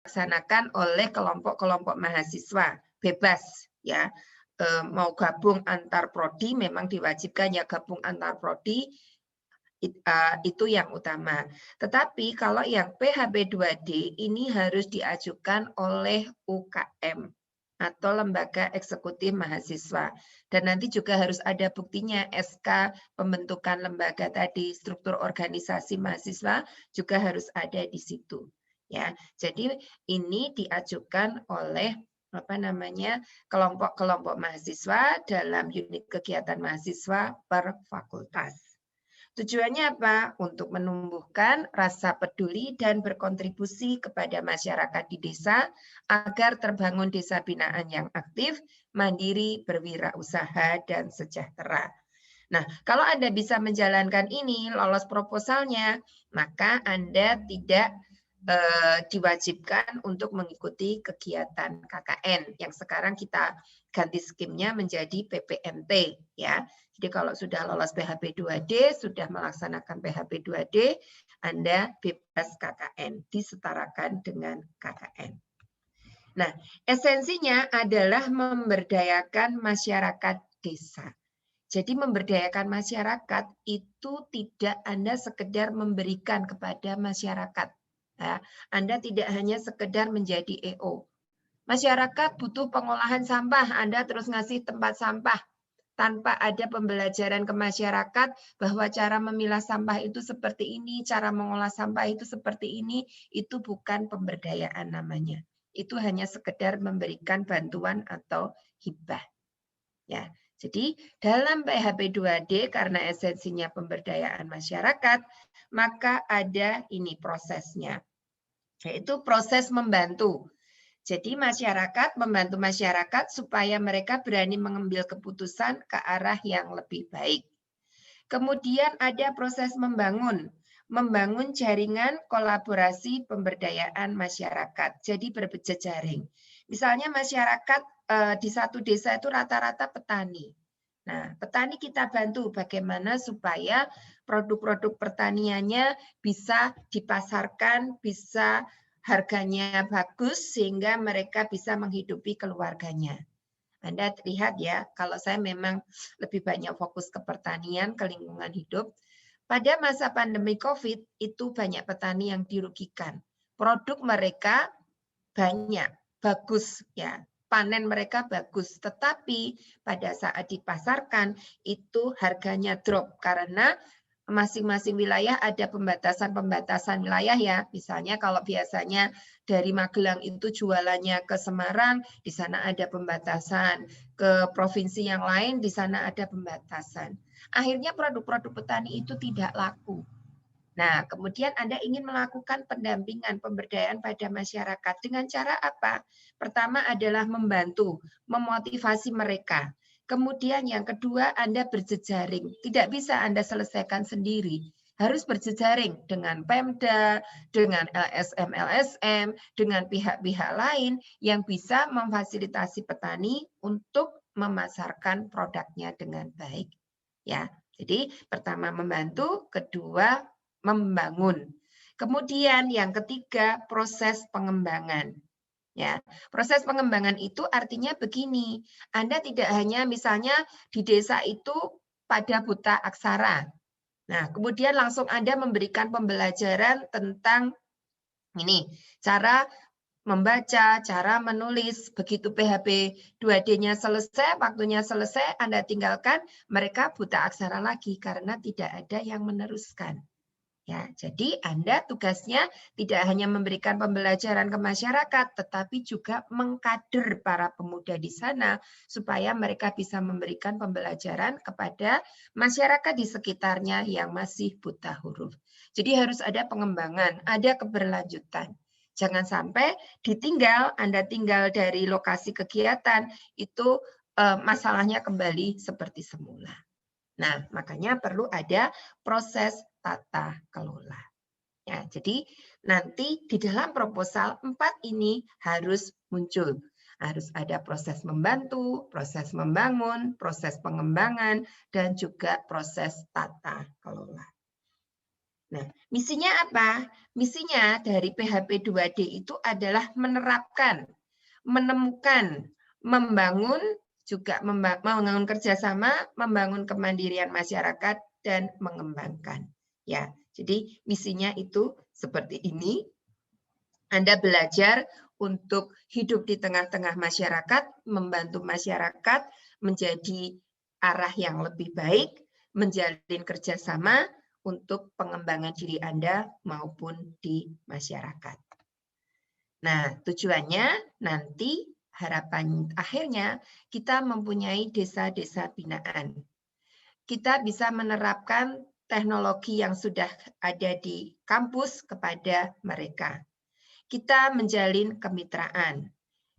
dilaksanakan oleh kelompok-kelompok mahasiswa bebas ya. Mau gabung antar prodi memang diwajibkan ya gabung antar prodi itu yang utama. Tetapi kalau yang PHB 2D ini harus diajukan oleh UKM atau lembaga eksekutif mahasiswa. Dan nanti juga harus ada buktinya SK pembentukan lembaga tadi, struktur organisasi mahasiswa juga harus ada di situ. Ya, jadi ini diajukan oleh kelompok-kelompok mahasiswa dalam unit kegiatan mahasiswa per fakultas. Tujuannya apa? Untuk menumbuhkan rasa peduli dan berkontribusi kepada masyarakat di desa agar terbangun desa binaan yang aktif, mandiri, berwirausaha, dan sejahtera. Nah, kalau Anda bisa menjalankan ini, lolos proposalnya, maka Anda tidak diwajibkan untuk mengikuti kegiatan KKN yang sekarang kita ganti skimnya menjadi PPMT ya. Jadi kalau sudah lolos PHB 2D, sudah melaksanakan PHB 2D, Anda bebas KKN, disetarakan dengan KKN. Nah, esensinya adalah memberdayakan masyarakat desa. Jadi memberdayakan masyarakat itu tidak Anda sekedar memberikan kepada masyarakat. Ya, Anda tidak hanya sekedar menjadi EO. Masyarakat butuh pengolahan sampah, Anda terus ngasih tempat sampah tanpa ada pembelajaran ke masyarakat bahwa cara memilah sampah itu seperti ini, cara mengolah sampah itu seperti ini, itu bukan pemberdayaan namanya. Itu hanya sekedar memberikan bantuan atau hibah. Ya. Jadi dalam PHB 2D karena esensinya pemberdayaan masyarakat, maka ada ini prosesnya, yaitu proses membantu. Jadi masyarakat membantu masyarakat supaya mereka berani mengambil keputusan ke arah yang lebih baik. Kemudian ada proses membangun jaringan kolaborasi pemberdayaan masyarakat. Jadi berjejaring. Misalnya masyarakat di satu desa itu rata-rata petani. Nah, petani kita bantu bagaimana supaya produk-produk pertaniannya bisa dipasarkan, bisa harganya bagus sehingga mereka bisa menghidupi keluarganya. Anda lihat ya, kalau saya memang lebih banyak fokus ke pertanian, ke lingkungan hidup. Pada masa pandemi COVID, itu banyak petani yang dirugikan. Produk mereka banyak, bagus ya, panen mereka bagus. Tetapi pada saat dipasarkan, itu harganya drop karena masing-masing wilayah ada pembatasan-pembatasan wilayah ya. Misalnya kalau biasanya dari Magelang itu jualannya ke Semarang, di sana ada pembatasan. Ke provinsi yang lain, di sana ada pembatasan. Akhirnya produk-produk petani itu tidak laku. Nah, kemudian Anda ingin melakukan pendampingan, pemberdayaan pada masyarakat. Dengan cara apa? Pertama adalah membantu, memotivasi mereka. Kemudian yang kedua, Anda berjejaring. Tidak bisa Anda selesaikan sendiri. Harus berjejaring dengan Pemda, dengan LSM, dengan pihak-pihak lain yang bisa memfasilitasi petani untuk memasarkan produknya dengan baik. Ya, jadi pertama membantu, kedua membangun. Kemudian yang ketiga, proses pengembangan. Ya, proses pengembangan itu artinya begini, Anda tidak hanya misalnya di desa itu pada buta aksara. Nah, kemudian langsung Anda memberikan pembelajaran tentang ini, cara membaca, cara menulis. Begitu PHB 2D-nya selesai, waktunya selesai, Anda tinggalkan, mereka buta aksara lagi karena tidak ada yang meneruskan. Ya, jadi Anda tugasnya tidak hanya memberikan pembelajaran ke masyarakat, tetapi juga mengkader para pemuda di sana supaya mereka bisa memberikan pembelajaran kepada masyarakat di sekitarnya yang masih buta huruf. Jadi harus ada pengembangan, ada keberlanjutan. Jangan sampai ditinggal, Anda tinggal dari lokasi kegiatan, itu masalahnya kembali seperti semula. Nah, makanya perlu ada proses tata kelola. Ya, jadi nanti di dalam proposal 4 ini harus muncul. Harus ada proses membantu, proses membangun, proses pengembangan, dan juga proses tata kelola. Nah, misinya apa? Misinya dari PHP 2D itu adalah menerapkan, menemukan, membangun, juga membangun kerjasama, membangun kemandirian masyarakat, dan mengembangkan. Ya, jadi misinya itu seperti ini. Anda belajar untuk hidup di tengah-tengah masyarakat, membantu masyarakat menjadi arah yang lebih baik, menjalin kerjasama untuk pengembangan diri Anda maupun di masyarakat. Nah, tujuannya nanti harapan akhirnya kita mempunyai desa-desa binaan. Kita bisa menerapkan teknologi yang sudah ada di kampus kepada mereka. Kita menjalin kemitraan.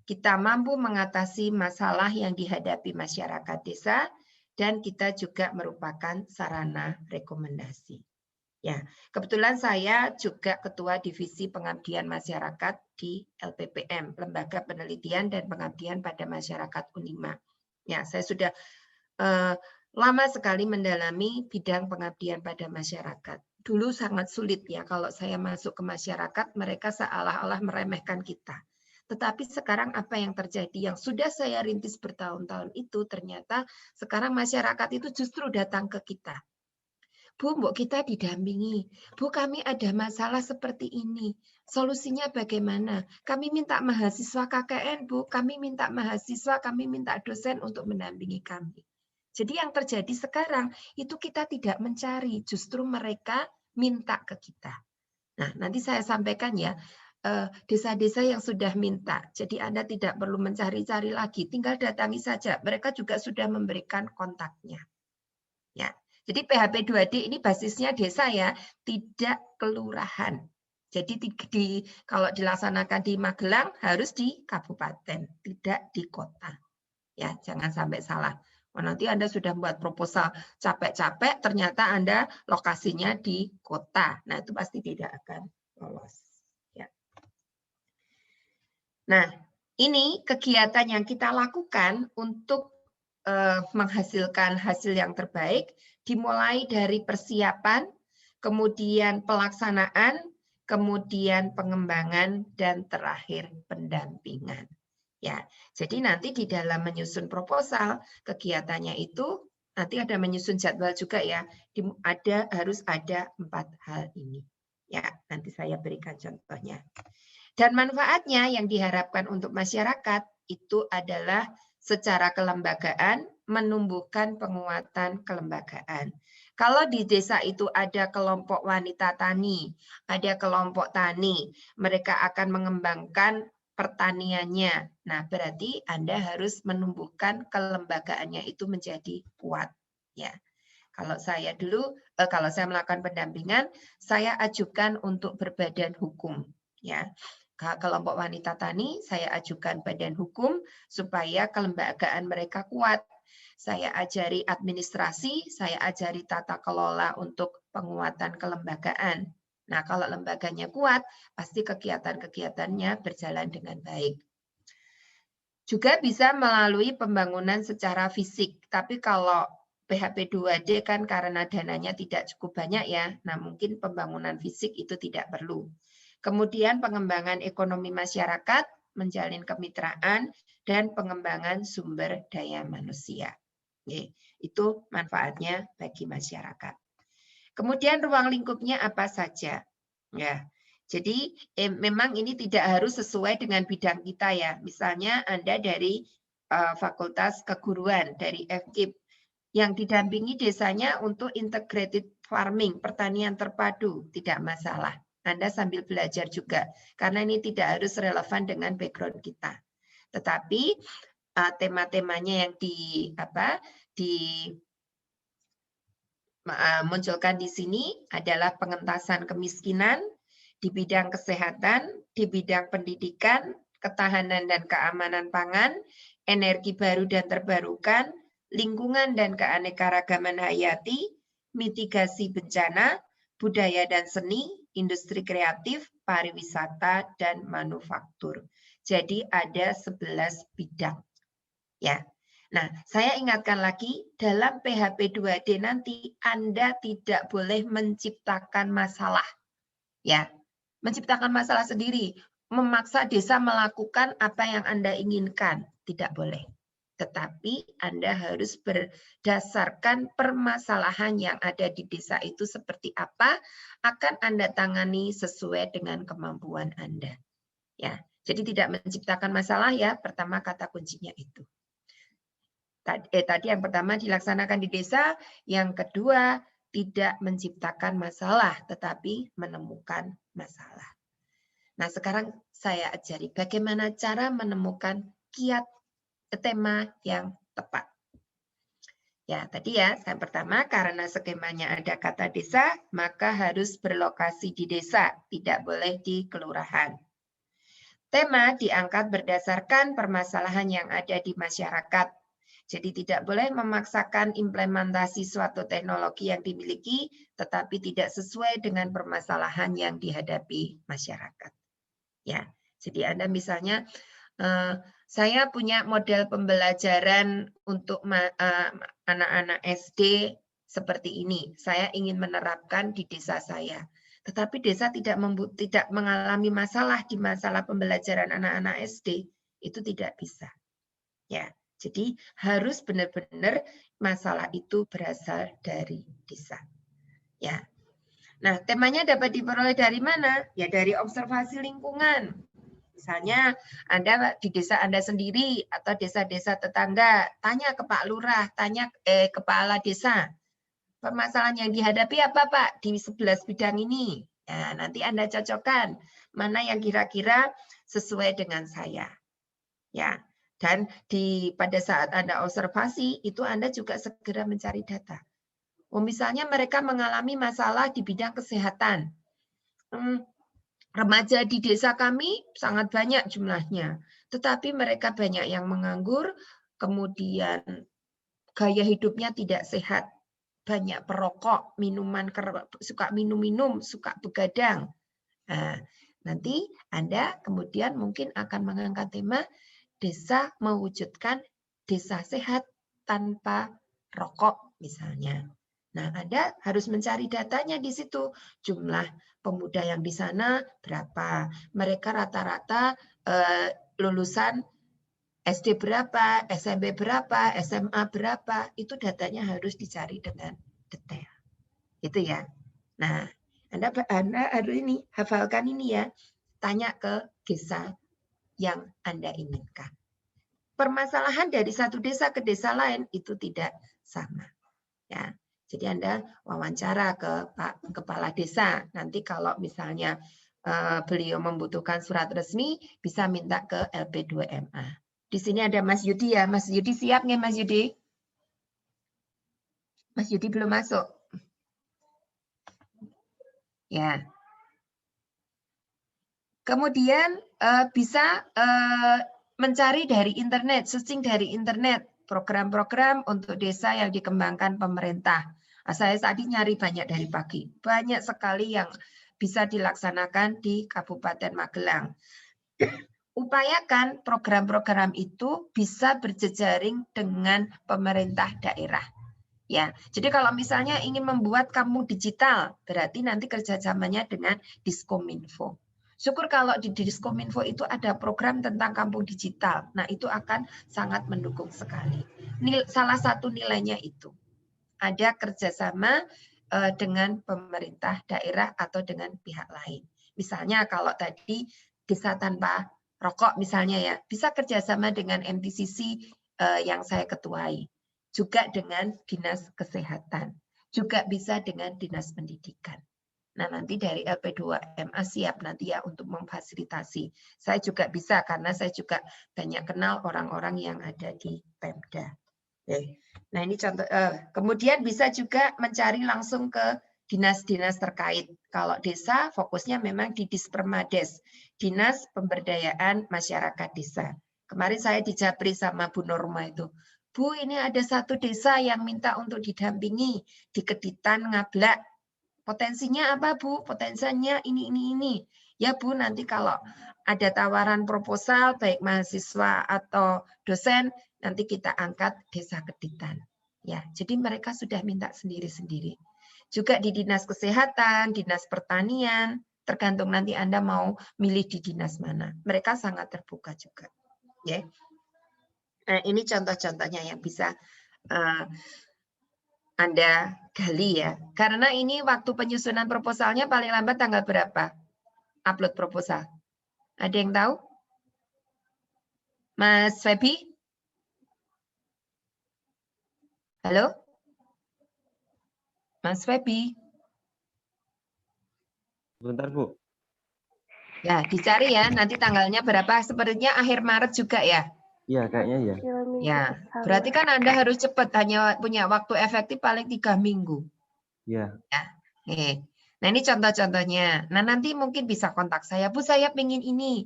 Kita mampu mengatasi masalah yang dihadapi masyarakat desa, dan kita juga merupakan sarana rekomendasi. Ya, kebetulan saya juga Ketua Divisi Pengabdian Masyarakat di LPPM, Lembaga Penelitian dan Pengabdian pada Masyarakat Unima. Ya, saya sudah lama sekali mendalami bidang pengabdian pada masyarakat. Dulu sangat sulit ya kalau saya masuk ke masyarakat, mereka seolah-olah meremehkan kita. Tetapi sekarang apa yang terjadi? Yang sudah saya rintis bertahun-tahun itu, ternyata sekarang masyarakat itu justru datang ke kita. Bu, mbok kita didampingi. Bu, kami ada masalah seperti ini. Solusinya bagaimana? Kami minta mahasiswa KKN, Bu. Kami minta mahasiswa, kami minta dosen untuk mendampingi kami. Jadi yang terjadi sekarang, itu kita tidak mencari. Justru mereka minta ke kita. Nah, nanti saya sampaikan ya, desa-desa yang sudah minta. Jadi Anda tidak perlu mencari-cari lagi. Tinggal datangi saja. Mereka juga sudah memberikan kontaknya. Ya. Jadi PHP 2D ini basisnya desa ya, tidak kelurahan. Jadi kalau dilaksanakan di Magelang harus di kabupaten, tidak di kota. Ya, jangan sampai salah. Oh, nanti Anda sudah membuat proposal capek-capek, ternyata Anda lokasinya di kota. Nah, itu pasti tidak akan lolos. Ya. Nah, ini kegiatan yang kita lakukan untuk menghasilkan hasil yang terbaik, dimulai dari persiapan, kemudian pelaksanaan, kemudian pengembangan, dan terakhir pendampingan. Ya, jadi nanti di dalam menyusun proposal, kegiatannya itu nanti ada menyusun jadwal juga ya. Harus ada 4 hal ini. Ya, nanti saya berikan contohnya. Dan manfaatnya yang diharapkan untuk masyarakat itu adalah secara kelembagaan, menumbuhkan penguatan kelembagaan. Kalau di desa itu ada kelompok wanita tani, ada kelompok tani, mereka akan mengembangkan pertaniannya. Nah, berarti Anda harus menumbuhkan kelembagaannya itu menjadi kuat. Ya. Kalau saya melakukan pendampingan, saya ajukan untuk berbadan hukum. Ya. Kelompok wanita tani, saya ajukan badan hukum supaya kelembagaan mereka kuat. Saya ajari administrasi, saya ajari tata kelola untuk penguatan kelembagaan. Nah, kalau lembaganya kuat, pasti kegiatan-kegiatannya berjalan dengan baik. Juga bisa melalui pembangunan secara fisik, tapi kalau PHP 2D kan karena dananya tidak cukup banyak ya, nah mungkin pembangunan fisik itu tidak perlu. Kemudian pengembangan ekonomi masyarakat, menjalin kemitraan, dan pengembangan sumber daya manusia. Itu manfaatnya bagi masyarakat. Kemudian ruang lingkupnya apa saja? Ya, jadi memang ini tidak harus sesuai dengan bidang kita ya. Misalnya Anda dari Fakultas Keguruan, dari FKIP, yang didampingi desanya untuk integrated farming, pertanian terpadu, tidak masalah. Anda sambil belajar juga, karena ini tidak harus relevan dengan background kita. Tetapi tema-temanya yang dimunculkan di sini adalah pengentasan kemiskinan di bidang kesehatan, di bidang pendidikan, ketahanan dan keamanan pangan, energi baru dan terbarukan, lingkungan dan keanekaragaman hayati, mitigasi bencana, budaya dan seni, industri kreatif, pariwisata, dan manufaktur. Jadi ada 11 bidang. Ya. Nah, saya ingatkan lagi, dalam PHP 2D nanti Anda tidak boleh menciptakan masalah. Ya, menciptakan masalah sendiri, memaksa desa melakukan apa yang Anda inginkan, tidak boleh. Tetapi Anda harus berdasarkan permasalahan yang ada di desa itu seperti apa, akan Anda tangani sesuai dengan kemampuan Anda. Ya, jadi tidak menciptakan masalah ya, pertama kata kuncinya itu. Tadi yang pertama dilaksanakan di desa, yang kedua tidak menciptakan masalah, tetapi menemukan masalah. Nah, sekarang saya ajari bagaimana cara menemukan kiat tema yang tepat. Ya, tadi ya, yang pertama karena skemanya ada kata desa, maka harus berlokasi di desa, tidak boleh di kelurahan. Tema diangkat berdasarkan permasalahan yang ada di masyarakat. Jadi tidak boleh memaksakan implementasi suatu teknologi yang dimiliki, tetapi tidak sesuai dengan permasalahan yang dihadapi masyarakat. Ya, jadi Anda misalnya, saya punya model pembelajaran untuk anak-anak SD seperti ini. Saya ingin menerapkan di desa saya. Tetapi desa tidak mengalami masalah di masalah pembelajaran anak-anak SD, itu tidak bisa. Ya. Jadi harus benar-benar masalah itu berasal dari desa. Ya. Nah, temanya dapat diperoleh dari mana? Ya dari observasi lingkungan. Misalnya Anda di desa Anda sendiri atau desa-desa tetangga, tanya ke Pak Lurah, tanya kepala desa. Permasalahan yang dihadapi apa Pak di 11 bidang ini? Nah, nanti Anda cocokkan mana yang kira-kira sesuai dengan saya. Ya. Dan pada saat Anda observasi, itu Anda juga segera mencari data. Misalnya mereka mengalami masalah di bidang kesehatan. Remaja di desa kami sangat banyak jumlahnya. Tetapi mereka banyak yang menganggur, kemudian gaya hidupnya tidak sehat. Banyak perokok, suka minum-minum, suka begadang. Nah, nanti Anda kemudian mungkin akan mengangkat tema desa mewujudkan desa sehat tanpa rokok misalnya. Nah, Anda harus mencari datanya di situ. Jumlah pemuda yang di sana berapa? Mereka rata-rata lulusan SD berapa, SMP berapa, SMA berapa, itu datanya harus dicari dengan detail. Itu ya. Nah, Anda harus hafalkan ini ya. Tanya ke desa yang Anda inginkan. Permasalahan dari satu desa ke desa lain itu tidak sama. Ya. Jadi Anda wawancara ke Pak Kepala Desa. Nanti kalau misalnya beliau membutuhkan surat resmi, bisa minta ke LP2MA. Di sini ada Mas Yudi ya. Mas Yudi siap nggak Mas Yudi? Mas Yudi belum masuk. Ya. Kemudian bisa mencari dari internet, searching dari internet, program-program untuk desa yang dikembangkan pemerintah. Saya tadi nyari banyak dari pagi. Banyak sekali yang bisa dilaksanakan di Kabupaten Magelang. Upayakan program-program itu bisa berjejaring dengan pemerintah daerah. Ya, jadi kalau misalnya ingin membuat kampung digital, berarti nanti kerjasamanya dengan Diskominfo. Syukur kalau di Diskominfo itu ada program tentang kampung digital. Nah, itu akan sangat mendukung sekali. Salah satu nilainya itu ada kerjasama dengan pemerintah daerah atau dengan pihak lain. Misalnya kalau tadi desa tanpa rokok misalnya ya, bisa kerjasama dengan MTCC yang saya ketuai. Juga dengan dinas kesehatan. Juga bisa dengan dinas pendidikan. Nah, nanti dari LP2MA siap nanti ya untuk memfasilitasi. Saya juga bisa karena saya juga banyak kenal orang-orang yang ada di Pemda. Nah, ini contoh. Kemudian bisa juga mencari langsung ke dinas-dinas terkait. Kalau desa fokusnya memang di Dispermades, Dinas Pemberdayaan Masyarakat Desa. Kemarin saya dijapri sama Bu Norma itu. Bu, ini ada satu desa yang minta untuk didampingi di Keditan Ngablak. Potensinya apa, Bu? Potensinya ini. Ya, Bu, nanti kalau ada tawaran proposal, baik mahasiswa atau dosen, nanti kita angkat desa Keditan. Ya, jadi mereka sudah minta sendiri-sendiri. Juga di dinas kesehatan, dinas pertanian, tergantung nanti Anda mau milih di dinas mana. Mereka sangat terbuka juga. Ya. Nah, ini contoh-contohnya yang bisa Anda gali ya. Karena ini waktu penyusunan proposalnya paling lambat tanggal berapa? Upload proposal. Ada yang tahu? Mas Febi? Halo? Mas Febi? Bentar, Bu. Ya, dicari ya. Nanti tanggalnya berapa? Sepertinya akhir Maret juga ya? Iya, kayaknya ya. Ya, berarti kan Anda harus cepat. Hanya punya waktu efektif paling 3 minggu. Iya. Ya. Nah, ini contoh-contohnya. Nah, nanti mungkin bisa kontak saya. Bu, saya pengen ini.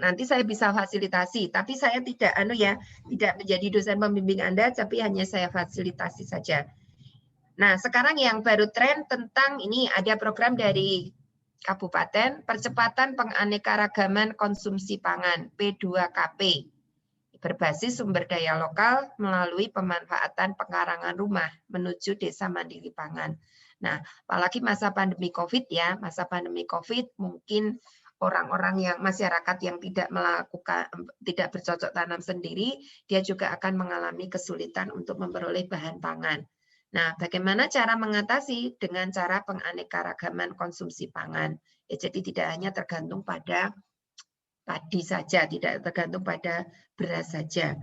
Nanti saya bisa fasilitasi. Tapi saya tidak tidak menjadi dosen pembimbing Anda, tapi hanya saya fasilitasi saja. Nah, sekarang yang baru tren tentang ini ada program dari Kabupaten Percepatan Penganekaragaman Konsumsi Pangan P2KP berbasis sumber daya lokal melalui pemanfaatan pekarangan rumah menuju desa mandiri pangan. Nah, apalagi masa pandemi COVID ya, masa pandemi COVID mungkin orang-orang yang masyarakat yang tidak bercocok tanam sendiri, dia juga akan mengalami kesulitan untuk memperoleh bahan pangan. Nah, bagaimana cara mengatasi? Dengan cara penganekaragaman konsumsi pangan. Ya, jadi tidak hanya tergantung pada padi saja, tidak tergantung pada beras saja.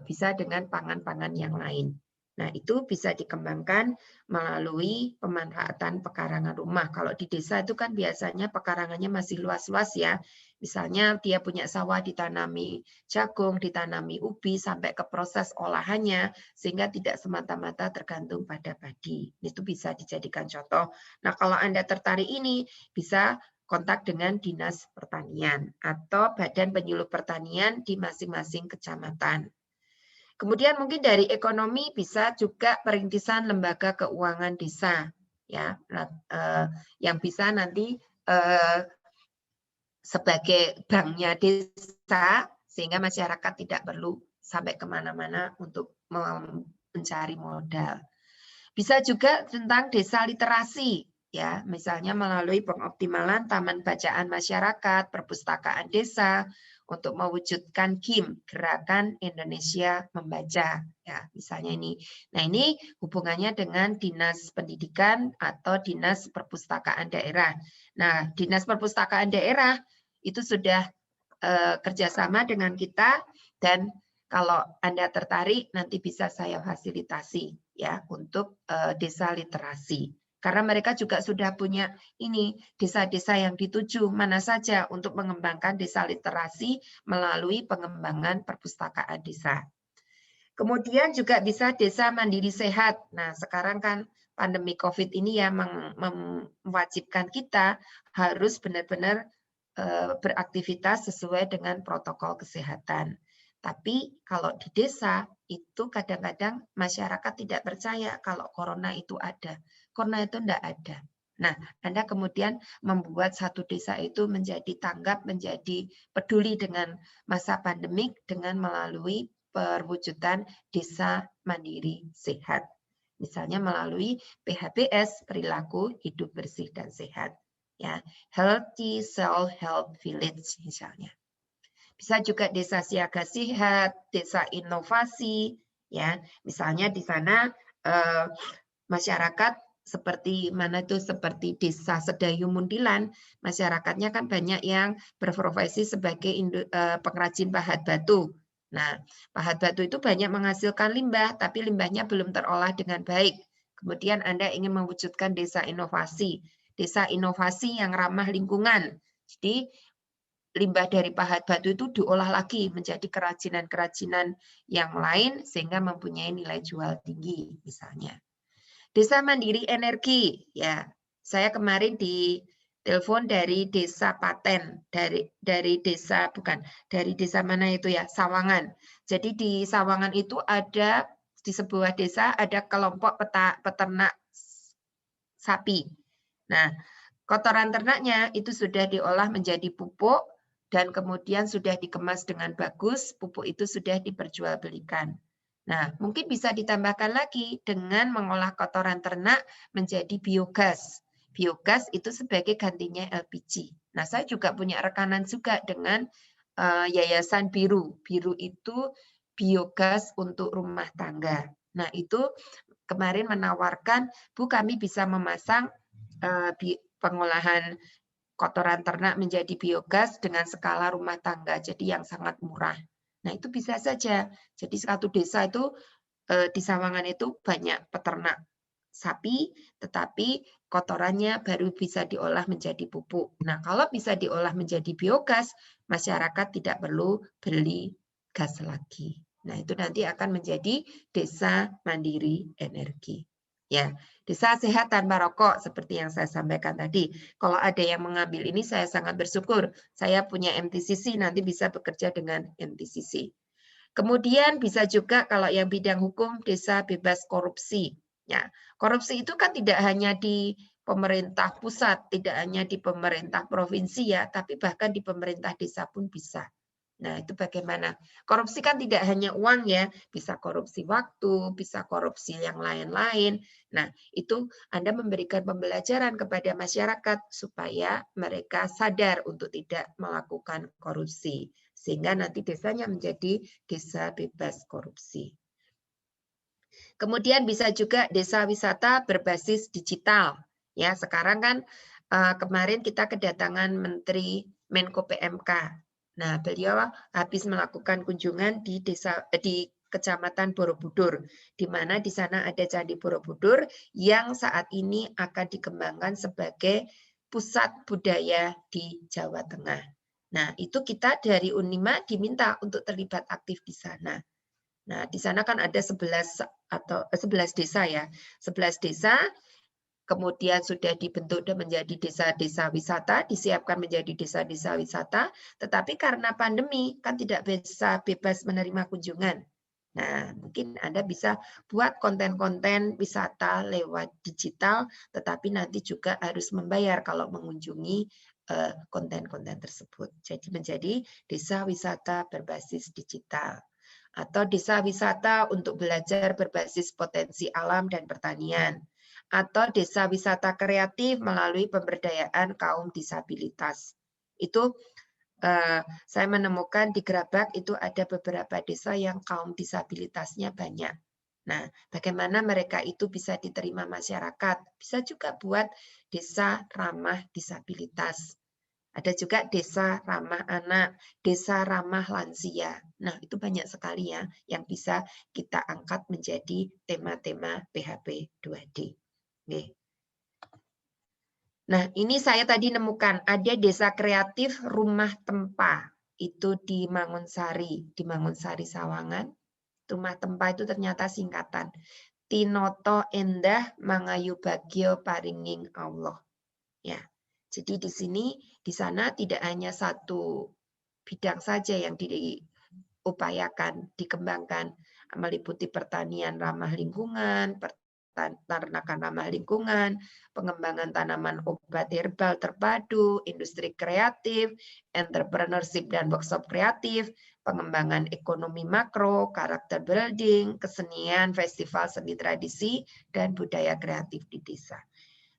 Bisa dengan pangan-pangan yang lain. Nah, itu bisa dikembangkan melalui pemanfaatan pekarangan rumah. Kalau di desa itu kan biasanya pekarangannya masih luas-luas ya. Misalnya dia punya sawah ditanami jagung, ditanami ubi, sampai ke proses olahannya, sehingga tidak semata-mata tergantung pada padi. Itu bisa dijadikan contoh. Nah, kalau Anda tertarik ini, bisa kontak dengan Dinas Pertanian atau Badan Penyuluh Pertanian di masing-masing kecamatan. Kemudian mungkin dari ekonomi bisa juga perintisan lembaga keuangan desa, ya, yang bisa nanti sebagai banknya desa, sehingga masyarakat tidak perlu sampai kemana-mana untuk mencari modal. Bisa juga tentang desa literasi, ya, misalnya melalui pengoptimalan taman bacaan masyarakat, perpustakaan desa, untuk mewujudkan GIM, Gerakan Indonesia Membaca, ya, misalnya ini. Nah, ini hubungannya dengan Dinas Pendidikan atau Dinas Perpustakaan Daerah. Nah, Dinas Perpustakaan Daerah itu sudah kerjasama dengan kita, dan kalau Anda tertarik nanti bisa saya fasilitasi ya untuk desa literasi. Karena mereka juga sudah punya ini desa-desa yang dituju mana saja untuk mengembangkan desa literasi melalui pengembangan perpustakaan desa. Kemudian juga bisa desa mandiri sehat. Nah, sekarang kan pandemi COVID ini ya mewajibkan kita harus benar-benar beraktivitas sesuai dengan protokol kesehatan. Tapi kalau di desa itu kadang-kadang masyarakat tidak percaya kalau corona itu ada. Corona itu tidak ada. Nah, Anda kemudian membuat satu desa itu menjadi tanggap, menjadi peduli dengan masa pandemik dengan melalui perwujudan desa mandiri sehat. Misalnya melalui PHBS, perilaku hidup bersih dan sehat. Ya, Healthy Self-Help Village misalnya. Bisa juga desa siaga sihat, desa inovasi, ya. Misalnya di sana masyarakat seperti mana itu, seperti desa Sedayu Muntilan, masyarakatnya kan banyak yang berprofesi sebagai pengrajin pahat batu. Nah, pahat batu itu banyak menghasilkan limbah, tapi limbahnya belum terolah dengan baik. Kemudian Anda ingin mewujudkan desa inovasi yang ramah lingkungan. Jadi limbah dari pahat batu itu diolah lagi menjadi kerajinan-kerajinan yang lain sehingga mempunyai nilai jual tinggi misalnya. Desa mandiri energi, ya. Saya kemarin di telepon dari Desa Paten, dari desa mana itu ya, Sawangan. Jadi di Sawangan itu ada di sebuah desa ada kelompok peternak sapi. Nah, kotoran ternaknya itu sudah diolah menjadi pupuk dan kemudian sudah dikemas dengan bagus, pupuk itu sudah diperjualbelikan. Nah, mungkin bisa ditambahkan lagi dengan mengolah kotoran ternak menjadi biogas. Biogas itu sebagai gantinya LPG. Nah, saya juga punya rekanan juga dengan Yayasan Biru. Biru itu biogas untuk rumah tangga. Nah, itu kemarin menawarkan, Bu, kami bisa memasang pengolahan kotoran ternak menjadi biogas dengan skala rumah tangga, jadi yang sangat murah. Nah, itu bisa saja. Jadi satu desa itu di Sawangan itu banyak peternak sapi, tetapi kotorannya baru bisa diolah menjadi pupuk. Nah, kalau bisa diolah menjadi biogas, masyarakat tidak perlu beli gas lagi. Nah, itu nanti akan menjadi desa mandiri energi. Ya, desa sehat tanpa rokok seperti yang saya sampaikan tadi. Kalau ada yang mengambil ini, saya sangat bersyukur. Saya punya MTCC, nanti bisa bekerja dengan MTCC. Kemudian bisa juga kalau yang bidang hukum, desa bebas korupsi. Ya, korupsi itu kan tidak hanya di pemerintah pusat, tidak hanya di pemerintah provinsi ya, tapi bahkan di pemerintah desa pun bisa. Nah, itu bagaimana? Korupsi kan tidak hanya uang ya, bisa korupsi waktu, bisa korupsi yang lain-lain. Nah, itu Anda memberikan pembelajaran kepada masyarakat supaya mereka sadar untuk tidak melakukan korupsi. Sehingga nanti desanya menjadi desa bebas korupsi. Kemudian bisa juga desa wisata berbasis digital. Ya, sekarang kan kemarin kita kedatangan Menteri Menko PMK. Nah, beliau habis melakukan kunjungan di Kecamatan Borobudur, di mana di sana ada Candi Borobudur yang saat ini akan dikembangkan sebagai pusat budaya di Jawa Tengah. Nah, itu kita dari Unima diminta untuk terlibat aktif di sana. Nah, di sana kan ada 11 desa ya. 11 desa kemudian sudah dibentuk dan menjadi desa-desa wisata, disiapkan menjadi desa-desa wisata, tetapi karena pandemi kan tidak bisa bebas menerima kunjungan. Nah, mungkin Anda bisa buat konten-konten wisata lewat digital, tetapi nanti juga harus membayar kalau mengunjungi konten-konten tersebut. Jadi menjadi desa wisata berbasis digital. Atau desa wisata untuk belajar berbasis potensi alam dan pertanian, atau desa wisata kreatif melalui pemberdayaan kaum disabilitas. Itu saya menemukan di Gerabak itu ada beberapa desa yang kaum disabilitasnya banyak. Nah, bagaimana mereka itu bisa diterima masyarakat? Bisa juga buat desa ramah disabilitas. Ada juga desa ramah anak, desa ramah lansia. Nah, itu banyak sekali ya yang bisa kita angkat menjadi tema-tema PHP 2D. Oke. Nah, ini saya tadi nemukan ada desa kreatif rumah tempa. Itu di Mangunsari Sawangan. Rumah tempa itu ternyata singkatan. Tinoto endah mangayu bagyo paringing Allah. Ya. Jadi di sana tidak hanya satu bidang saja yang diupayakan, dikembangkan, meliputi pertanian ramah lingkungan, peternakan ramah lingkungan, pengembangan tanaman obat herbal terpadu, industri kreatif, entrepreneurship dan workshop kreatif, pengembangan ekonomi makro, karakter building, kesenian, festival seni tradisi, dan budaya kreatif di desa.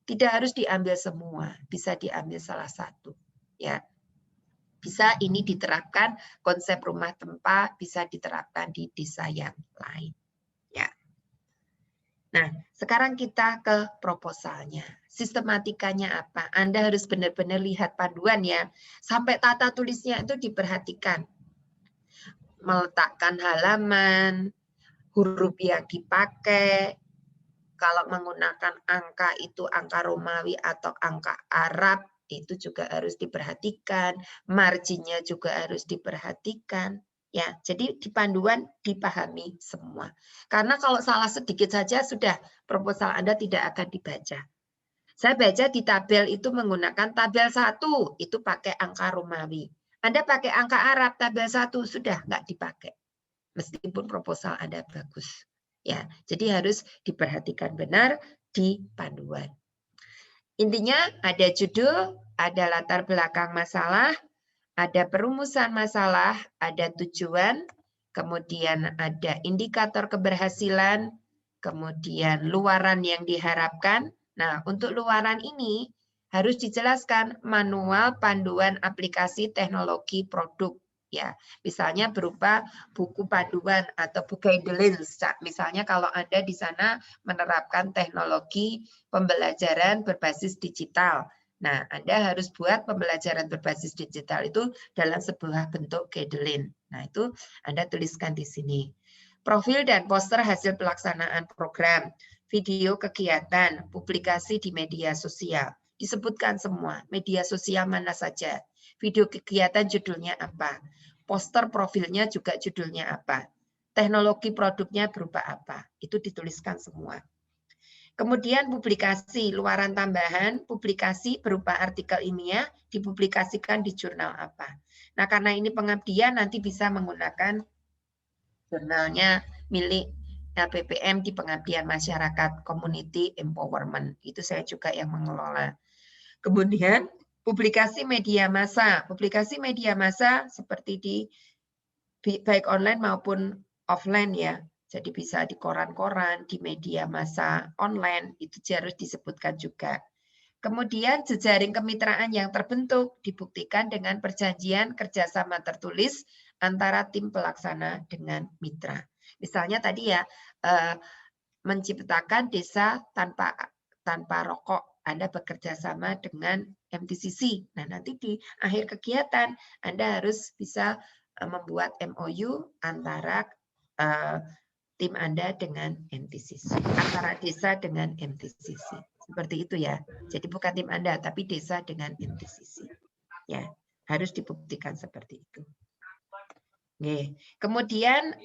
Tidak harus diambil semua, bisa diambil salah satu. Ya, bisa ini diterapkan konsep rumah tempa, bisa diterapkan di desa yang lain. Ya. Nah, sekarang kita ke proposalnya. Sistematikanya apa? Anda harus benar-benar lihat panduan ya. Sampai tata tulisnya itu diperhatikan. Meletakkan halaman, huruf yang dipakai, kalau menggunakan angka itu angka Romawi atau angka Arab, itu juga harus diperhatikan, marginnya juga harus diperhatikan. Ya, jadi di panduan dipahami semua. Karena kalau salah sedikit saja sudah proposal Anda tidak akan dibaca. Saya baca di tabel itu menggunakan tabel 1, itu pakai angka Romawi. Anda pakai angka Arab, tabel 1 sudah nggak dipakai. Meskipun proposal Anda bagus. Ya, jadi harus diperhatikan benar di panduan. Intinya ada judul, ada latar belakang masalah, Ada perumusan masalah, ada tujuan, kemudian ada indikator keberhasilan, kemudian luaran yang diharapkan. Nah, untuk luaran ini harus dijelaskan manual panduan aplikasi teknologi produk. Ya, misalnya berupa buku panduan atau buku guidelines. Misalnya kalau Anda di sana menerapkan teknologi pembelajaran berbasis digital. Nah, Anda harus buat pembelajaran berbasis digital itu dalam sebuah bentuk guideline. Nah, itu Anda tuliskan di sini. Profil dan poster hasil pelaksanaan program, video kegiatan, publikasi di media sosial. Disebutkan semua, media sosial mana saja. Video kegiatan judulnya apa. Poster profilnya juga judulnya apa. Teknologi produknya berupa apa. Itu dituliskan semua. Kemudian publikasi, luaran tambahan, publikasi berupa artikel ilmiah, dipublikasikan di jurnal apa. Nah, karena ini pengabdian, nanti bisa menggunakan jurnalnya milik LPPM di pengabdian masyarakat, community empowerment. Itu saya juga yang mengelola. Kemudian, publikasi media massa. Publikasi media massa seperti di baik online maupun offline ya. Jadi bisa di koran-koran, di media massa online, itu harus disebutkan juga. Kemudian jejaring kemitraan yang terbentuk dibuktikan dengan perjanjian kerjasama tertulis antara tim pelaksana dengan mitra. Misalnya tadi ya, menciptakan desa tanpa rokok. Anda bekerja sama dengan MTCC. Nah, nanti di akhir kegiatan Anda harus bisa membuat MOU antara tim Anda dengan MTCC, antara desa dengan MTCC. Seperti itu ya. Jadi bukan tim Anda, tapi desa dengan MTCC. Ya, harus dibuktikan seperti itu. Oke. Kemudian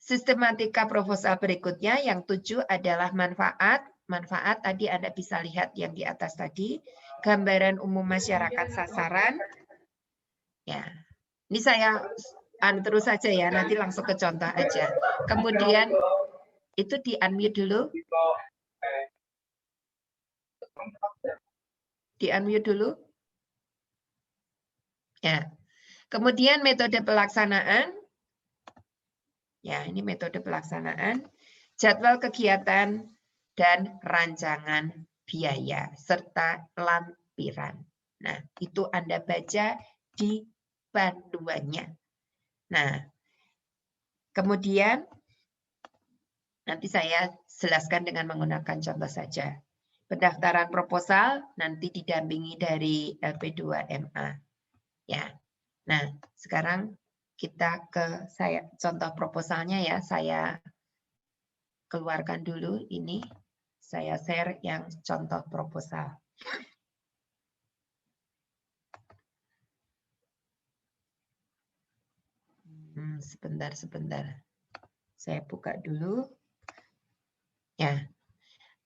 sistematika proposal berikutnya yang 7 adalah manfaat. Manfaat tadi Anda bisa lihat yang di atas tadi, gambaran umum masyarakat sasaran. Ya. Ini saya terus saja ya, nanti langsung ke contoh aja. Kemudian itu di unmute dulu. Di unmute dulu. Ya. Kemudian metode pelaksanaan. Ya, ini metode pelaksanaan. Jadwal kegiatan dan rancangan biaya serta lampiran. Nah, itu Anda baca di panduannya. Nah, kemudian nanti saya jelaskan dengan menggunakan contoh saja. Pendaftaran proposal nanti didampingi dari LP2MA. Ya. Nah, sekarang kita ke contoh proposalnya ya. Saya keluarkan dulu ini. Saya share yang contoh proposal. Sebentar. Saya buka dulu. Ya.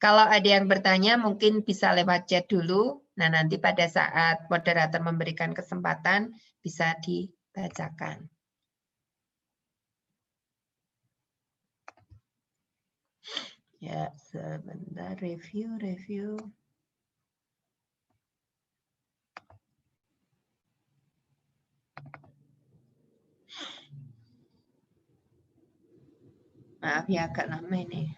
Kalau ada yang bertanya mungkin bisa lewat chat dulu. Nah, nanti pada saat moderator memberikan kesempatan bisa dibacakan. Ya, sebentar review. Maaf ya, agak lama ini.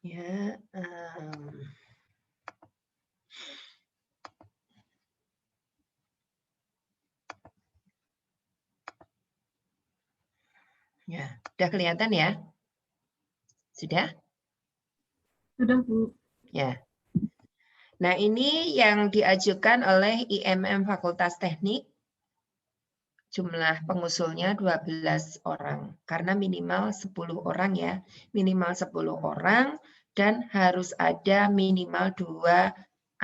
Ya, ya, sudah kelihatan ya? Sudah? Sudah, Bu. Ya. Nah, ini yang diajukan oleh IMM Fakultas Teknik. Jumlah pengusulnya 12 orang. Karena minimal 10 orang ya. Minimal 10 orang dan harus ada minimal 2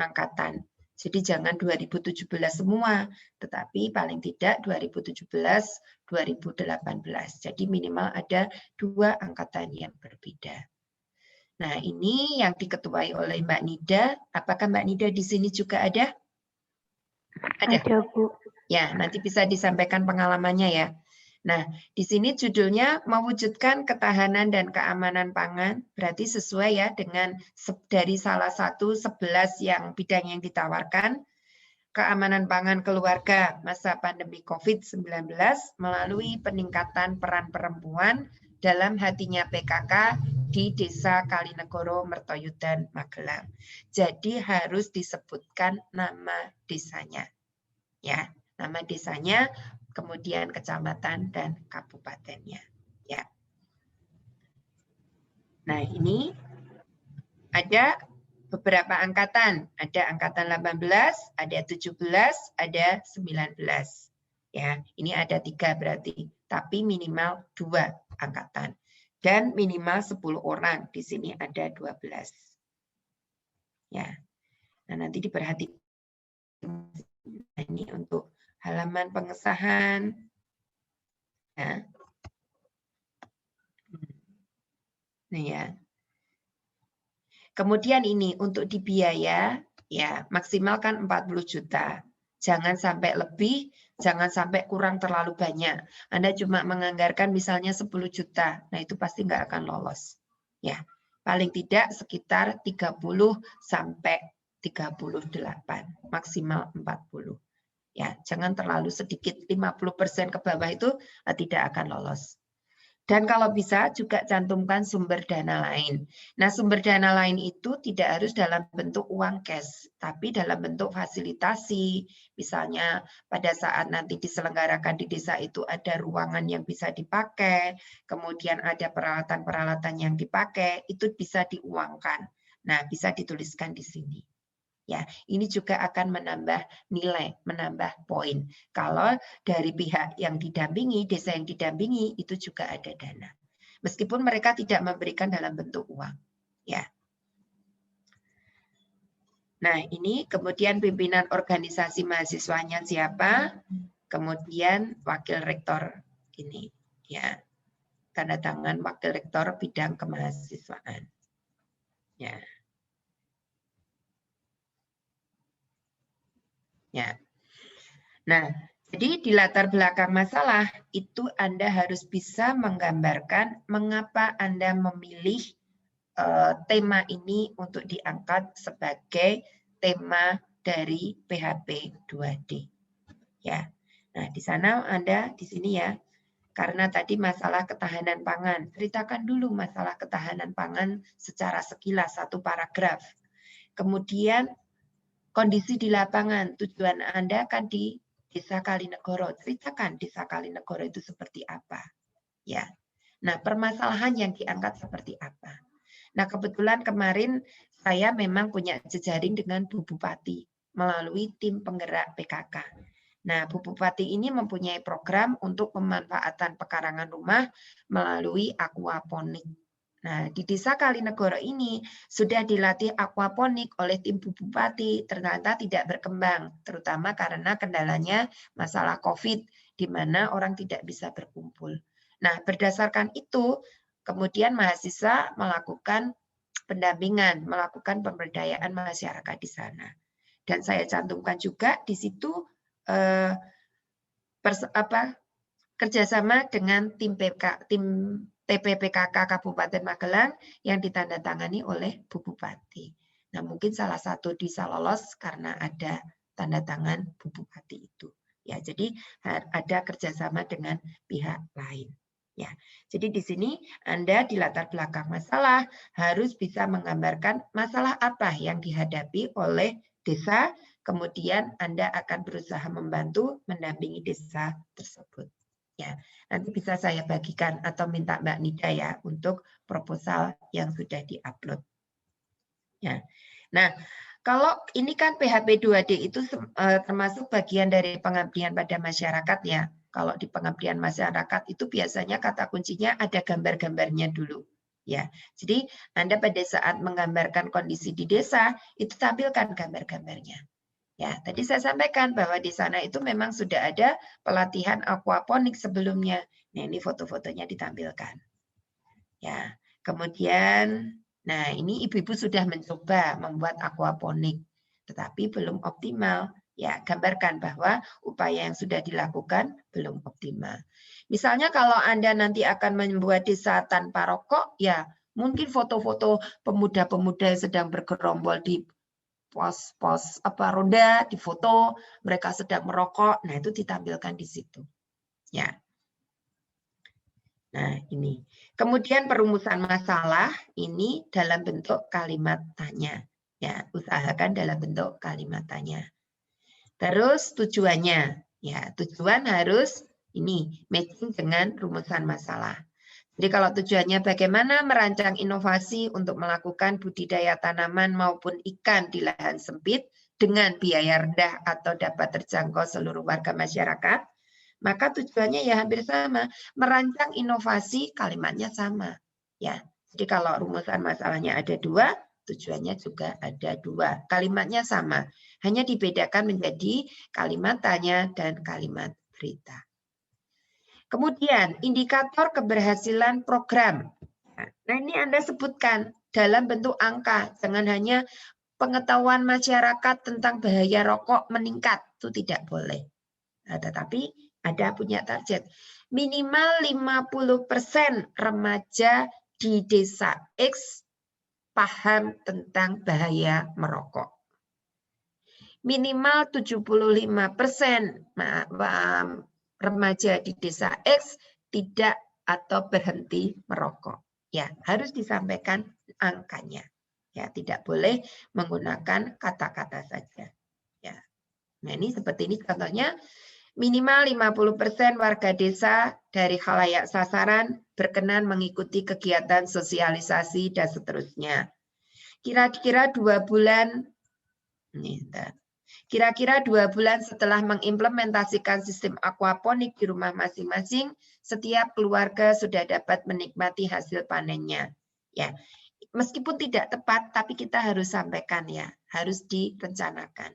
angkatan. Jadi jangan 2017 semua, tetapi paling tidak 2017-2018. Jadi minimal ada 2 angkatan yang berbeda. Nah, ini yang diketuai oleh Mbak Nida. Apakah Mbak Nida di sini juga ada? Ada, Bu. Ya, nanti bisa disampaikan pengalamannya ya. Nah, di sini judulnya mewujudkan ketahanan dan keamanan pangan, berarti sesuai ya dengan dari salah satu 11 yang bidang yang ditawarkan. Keamanan pangan keluarga masa pandemi COVID-19 melalui peningkatan peran perempuan dalam hatinya PKK di Desa Kalinegoro, Mertoyudan, Magelang. Jadi harus disebutkan nama desanya. Ya, nama desanya, kemudian kecamatan dan kabupatennya. Ya. Nah, ini ada beberapa angkatan, ada angkatan 18, ada 17, ada 19. Ya, ini ada 3 berarti, tapi minimal 2 angkatan. Dan minimal 10 orang, di sini ada 12. Ya. Nah, nanti diperhatikan ini untuk halaman pengesahan. Ya. Nah, ya. Kemudian ini untuk di biaya, ya maksimalkan 40 juta. Jangan sampai lebih, jangan sampai kurang terlalu banyak. Anda cuma menganggarkan misalnya 10 juta, nah itu pasti nggak akan lolos. Ya, paling tidak sekitar 30 sampai 38, maksimal 40. Ya, jangan terlalu sedikit, 50% ke bawah itu tidak akan lolos. Dan kalau bisa juga cantumkan sumber dana lain. Nah, sumber dana lain itu tidak harus dalam bentuk uang cash, tapi dalam bentuk fasilitasi. Misalnya pada saat nanti diselenggarakan di desa itu ada ruangan yang bisa dipakai, kemudian ada peralatan-peralatan yang dipakai, itu bisa diuangkan. Nah, bisa dituliskan di sini. Ya, ini juga akan menambah nilai, menambah poin. Kalau dari pihak yang didampingi, desa yang didampingi, itu juga ada dana. Meskipun mereka tidak memberikan dalam bentuk uang. Ya. Nah, ini kemudian pimpinan organisasi mahasiswanya siapa? Kemudian wakil rektor ini. Ya. Tanda tangan wakil rektor bidang kemahasiswaan. Ya. Ya. Nah, jadi di latar belakang masalah itu Anda harus bisa menggambarkan mengapa Anda memilih tema ini untuk diangkat sebagai tema dari PHP 2D. Ya. Nah, di sana Anda di sini ya. Karena tadi masalah ketahanan pangan. Ceritakan dulu masalah ketahanan pangan secara sekilas satu paragraf. Kemudian kondisi di lapangan, tujuan Anda kan di Desa Kalinegoro. Ceritakan Desa Kalinegoro itu seperti apa. Ya. Nah, permasalahan yang diangkat seperti apa. Nah, kebetulan kemarin saya memang punya jejaring dengan Bu Bupati melalui tim penggerak PKK. Nah, Bu Bupati ini mempunyai program untuk pemanfaatan pekarangan rumah melalui aquaponik. Nah, di Desa Kalinegoro ini sudah dilatih aquaponik oleh tim Bu Bupati, ternyata tidak berkembang, terutama karena kendalanya masalah COVID, di mana orang tidak bisa berkumpul. Nah, berdasarkan itu, kemudian mahasiswa melakukan pendampingan, melakukan pemberdayaan masyarakat di sana. Dan saya cantumkan juga di situ kerjasama dengan tim TPPKK Kabupaten Magelang yang ditandatangani oleh Bu Bupati. Nah, mungkin salah satu bisa lolos karena ada tanda tangan Bu Bupati itu. Ya, jadi ada kerjasama dengan pihak lain. Ya, jadi di sini Anda di latar belakang masalah harus bisa menggambarkan masalah apa yang dihadapi oleh desa, kemudian Anda akan berusaha membantu mendampingi desa tersebut. Ya, nanti bisa saya bagikan atau minta Mbak Nida ya untuk proposal yang sudah diupload. Ya. Nah, kalau ini kan PHP 2D itu termasuk bagian dari pengabdian pada masyarakat ya. Kalau di pengabdian masyarakat itu biasanya kata kuncinya ada gambar-gambarnya dulu. Ya, jadi Anda pada saat menggambarkan kondisi di desa itu tampilkan gambar-gambarnya. Ya, tadi saya sampaikan bahwa di sana itu memang sudah ada pelatihan aquaponik sebelumnya. Nah, ini foto-fotonya ditampilkan. Ya, kemudian, nah ini ibu-ibu sudah mencoba membuat aquaponik, tetapi belum optimal. Ya, gambarkan bahwa upaya yang sudah dilakukan belum optimal. Misalnya kalau Anda nanti akan membuat desa tanpa rokok, ya mungkin foto-foto pemuda-pemuda yang sedang bergerombol di pos-pos ronda, di foto mereka sedang merokok. Nah, itu ditampilkan di situ. Ya. Nah, ini. Kemudian perumusan masalah ini dalam bentuk kalimat tanya. Ya, usahakan dalam bentuk kalimat tanya. Terus tujuannya. Ya, tujuan harus ini matching dengan rumusan masalah. Jadi kalau tujuannya bagaimana merancang inovasi untuk melakukan budidaya tanaman maupun ikan di lahan sempit dengan biaya rendah atau dapat terjangkau seluruh warga masyarakat, maka tujuannya ya hampir sama. Merancang inovasi kalimatnya sama. Ya, jadi kalau rumusan masalahnya ada 2, tujuannya juga ada 2. Kalimatnya sama, hanya dibedakan menjadi kalimat tanya dan kalimat berita. Kemudian indikator keberhasilan program. Nah, ini Anda sebutkan dalam bentuk angka, jangan hanya pengetahuan masyarakat tentang bahaya rokok meningkat, itu tidak boleh. Nah, tetapi ada punya target. Minimal 50% remaja di desa X paham tentang bahaya merokok. Minimal 75% remaja di desa X tidak atau berhenti merokok. Ya, harus disampaikan angkanya. Ya, tidak boleh menggunakan kata-kata saja. Ya. Nah, ini seperti ini contohnya. Minimal 50% warga desa dari khalayak sasaran berkenan mengikuti kegiatan sosialisasi dan seterusnya. Kira-kira 2 bulan, kira-kira 2 bulan setelah mengimplementasikan sistem aquaponik di rumah masing-masing, setiap keluarga sudah dapat menikmati hasil panennya. Ya, meskipun tidak tepat, tapi kita harus sampaikan ya, harus direncanakan.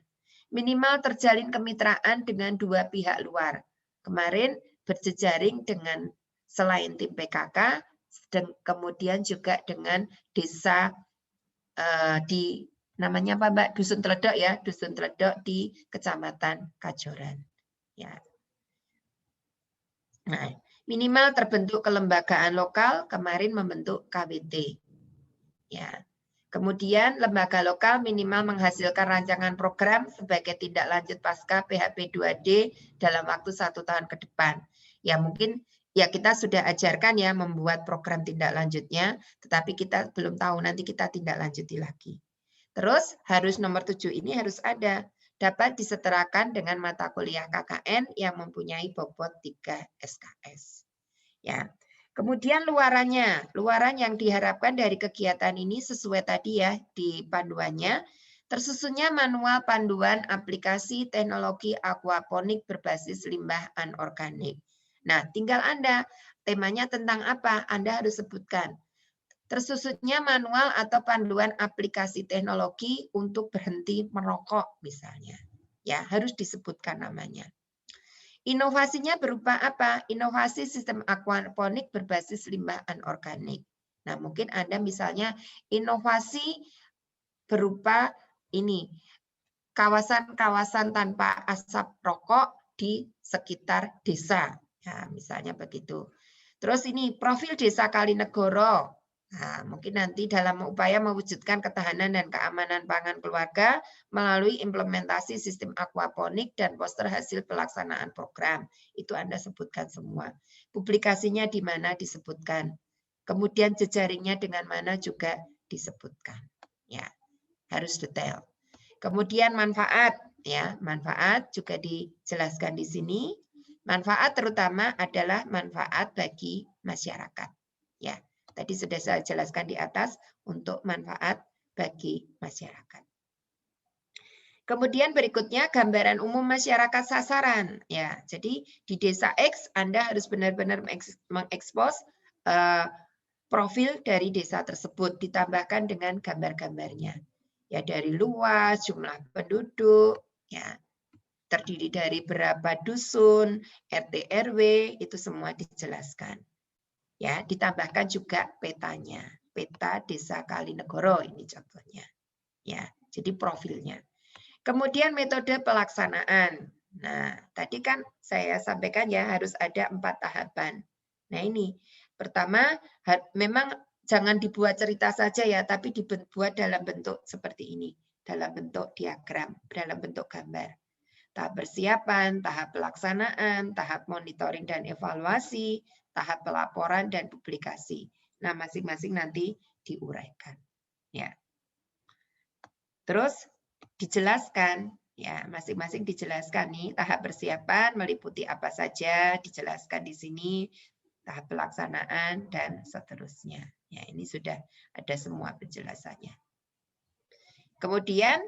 Minimal terjalin kemitraan dengan 2 pihak luar. Kemarin berjejaring dengan selain tim PKK, dan kemudian juga dengan desa di namanya apa Mbak? Dusun Teledok ya, Dusun Teledok di Kecamatan Kajoran. Ya. Nah, minimal terbentuk kelembagaan lokal, kemarin membentuk KWT. Ya. Kemudian lembaga lokal minimal menghasilkan rancangan program sebagai tindak lanjut pasca PHP 2D dalam waktu 1 tahun ke depan. Ya mungkin ya kita sudah ajarkan ya membuat program tindak lanjutnya, tetapi kita belum tahu nanti kita tindak lanjuti lagi. Terus harus nomor 7 ini harus ada, dapat disetarakan dengan mata kuliah KKN yang mempunyai bobot 3 SKS. Ya. Kemudian luarannya, luaran yang diharapkan dari kegiatan ini sesuai tadi ya di panduannya, tersusunnya manual panduan aplikasi teknologi aquaponik berbasis limbah anorganik. Nah, tinggal Anda, temanya tentang apa? Anda harus sebutkan. Tersusunnya manual atau panduan aplikasi teknologi untuk berhenti merokok misalnya. Ya, harus disebutkan namanya. Inovasinya berupa apa? Inovasi sistem aquaponik berbasis limbah anorganik. Nah, mungkin Anda misalnya inovasi berupa ini, kawasan-kawasan tanpa asap rokok di sekitar desa. Ya, misalnya begitu. Terus ini profil desa Kalinegoro. Nah, mungkin nanti dalam upaya mewujudkan ketahanan dan keamanan pangan keluarga melalui implementasi sistem aquaponik dan poster hasil pelaksanaan program. Itu Anda sebutkan semua. Publikasinya di mana disebutkan. Kemudian jejaringnya dengan mana juga disebutkan. Ya, harus detail. Kemudian manfaat, ya, manfaat juga dijelaskan di sini. Manfaat terutama adalah manfaat bagi masyarakat. Ya. Tadi sudah saya jelaskan di atas untuk manfaat bagi masyarakat. Kemudian berikutnya gambaran umum masyarakat sasaran. Ya, jadi di desa X Anda harus benar-benar mengekspos profil dari desa tersebut, ditambahkan dengan gambar-gambarnya. Ya, dari luas, jumlah penduduk, ya, terdiri dari berapa dusun, RT RW, itu semua dijelaskan. Ya, ditambahkan juga petanya, peta desa Kalinegoro ini contohnya. Ya, jadi profilnya. Kemudian metode pelaksanaan. Nah, tadi kan saya sampaikan ya harus ada 4 tahapan. Nah ini, pertama memang jangan dibuat cerita saja ya, tapi dibuat dalam bentuk seperti ini. Dalam bentuk diagram, dalam bentuk gambar. Tahap persiapan, tahap pelaksanaan, tahap monitoring dan evaluasi, tahap pelaporan dan publikasi. Nah, masing-masing nanti diuraikan. Ya. Terus dijelaskan, ya, masing-masing dijelaskan nih tahap persiapan meliputi apa saja, dijelaskan di sini, tahap pelaksanaan dan seterusnya. Ya, ini sudah ada semua penjelasannya. Kemudian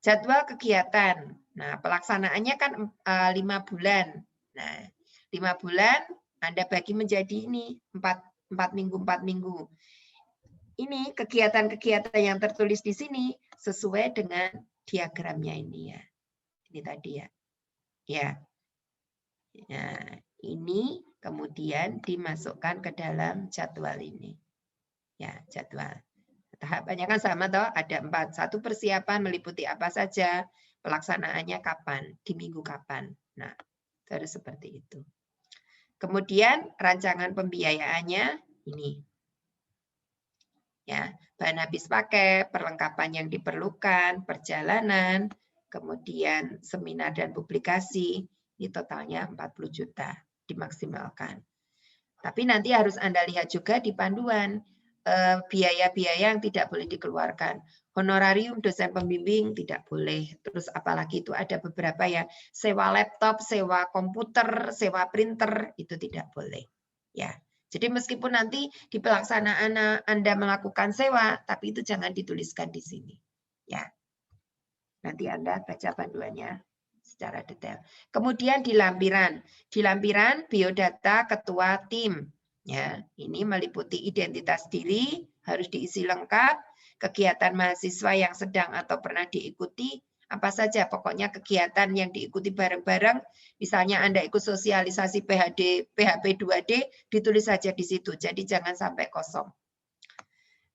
jadwal kegiatan. Nah, pelaksanaannya kan 5 bulan. Nah, 5 bulan Anda bagi menjadi ini 4 minggu, 4 minggu. Ini kegiatan-kegiatan yang tertulis di sini sesuai dengan diagramnya ini ya. Ini tadi ya. Ya. Nah, ini kemudian dimasukkan ke dalam jadwal ini. Ya, jadwal. Tahapannya kan sama toh, ada 4. 1 persiapan meliputi apa saja, pelaksanaannya kapan, di minggu kapan. Nah, harus seperti itu. Kemudian rancangan pembiayaannya ini. Ya, bahan habis pakai, perlengkapan yang diperlukan, perjalanan, kemudian seminar dan publikasi, ini totalnya 40 juta dimaksimalkan. Tapi nanti harus Anda lihat juga di panduan, biaya-biaya yang tidak boleh dikeluarkan. Honorarium dosen pembimbing tidak boleh. Terus apalagi itu ada beberapa ya, sewa laptop, sewa komputer, sewa printer, itu tidak boleh. Ya. Jadi meskipun nanti di pelaksanaan Anda melakukan sewa, tapi itu jangan dituliskan di sini. Ya. Nanti Anda baca panduannya secara detail. Kemudian di lampiran. Di lampiran biodata ketua tim. Ya, ini meliputi identitas diri, harus diisi lengkap, kegiatan mahasiswa yang sedang atau pernah diikuti, apa saja pokoknya kegiatan yang diikuti bareng-bareng, misalnya Anda ikut sosialisasi PHP 2D, ditulis saja di situ, jadi jangan sampai kosong.